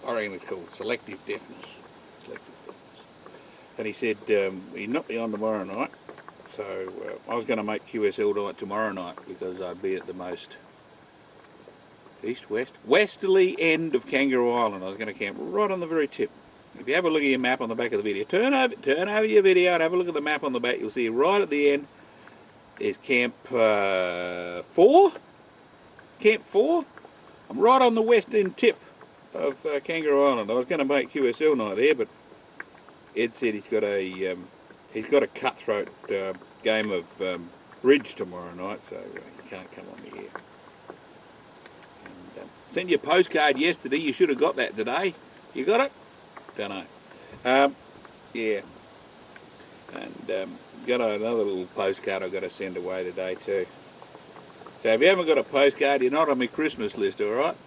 I reckon it's called selective deafness. And he said he'd not be on tomorrow night, so I was going to make QSL night tomorrow night because I'd be at the most westerly end of Kangaroo Island. I was going to camp right on the very tip. If you have a look at your map on the back of the video, turn over your video and have a look at the map on the back. You'll see right at the end is Camp 4. Camp 4. I'm right on the western tip of Kangaroo Island. I was going to make QSL night there, but Ed said he's got a cutthroat game of bridge tomorrow night, so he can't come on the air. And, sent you a postcard yesterday. You should have got that today. You got it? Don't know. Yeah. And got another little postcard I've got to send away today too. So if you haven't got a postcard, you're not on my Christmas list, all right?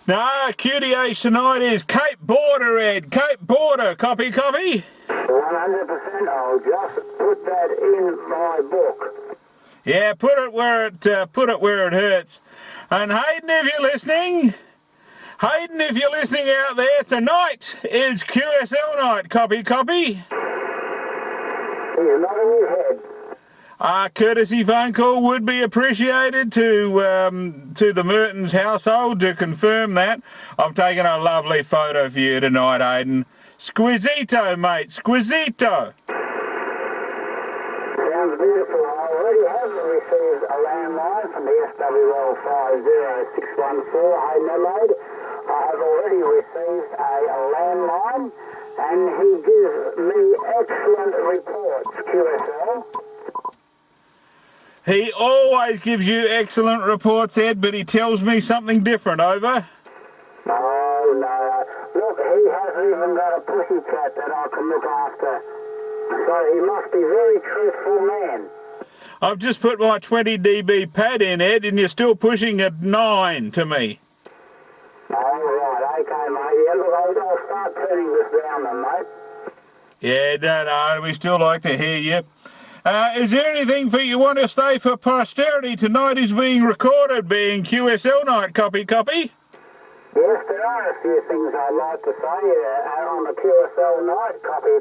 No, QDH tonight is Cape Border, Ed. Cape Border. Copy, copy. 100%. I'll just put that in my book. Yeah, put it where it hurts. And Hayden, if you're listening, out there, tonight is QSL night. Copy, copy. You're not in your head. Courtesy phone call would be appreciated to the Mertens household to confirm that. I've taken a lovely photo for you tonight, Aidan. Squisito, mate, squisito. Sounds beautiful. I already have received a landline from the SWL 50614 Hayden Adelaide. I have already received a landline, and he gives me excellent reports, QSL. He always gives you excellent reports, Ed, but he tells me something different, over. No. Look, he hasn't even got a pussycat that I can look after. So he must be a very truthful man. I've just put my 20 dB pad in, Ed, and you're still pushing at 9 to me. Oh, right, okay, mate. Yeah, look, I'll start turning this down then, mate. Yeah, no, we still like to hear you. Is there anything you want to say for posterity? Tonight is being recorded, being QSL night, copy? Yes, there are a few things I'd like to say on the QSL night, copy.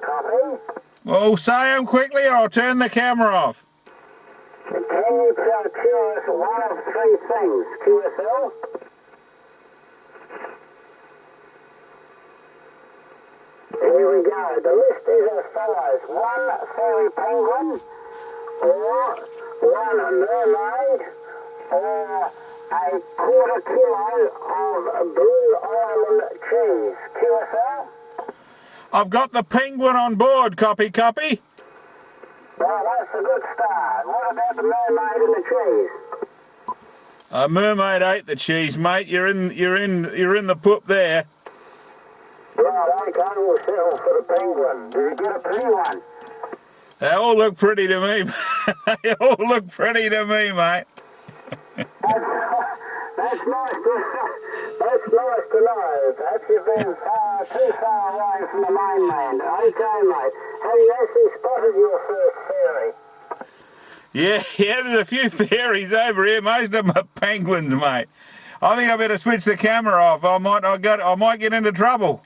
Well, say them quickly or I'll turn the camera off. Can you tell us one of three things, QSL? Here we go. The list is as follows. 1 fairy penguin, or 1 mermaid, or a quarter kilo of Blue Island cheese. QSL? I've got the penguin on board, copy. Well, that's a good start. What about the mermaid and the cheese? A mermaid ate the cheese, mate. You're in the poop there. Right, okay, we'll settle for the penguin. Did you get a pretty one? They all look pretty to me. They all look pretty to me, mate. That's nice to know. Perhaps you've been too far away from the mainland. Okay, mate. Have you actually spotted your first fairy? Yeah, there's a few fairies over here. Most of them are penguins, mate. I think I better switch the camera off. I might get into trouble.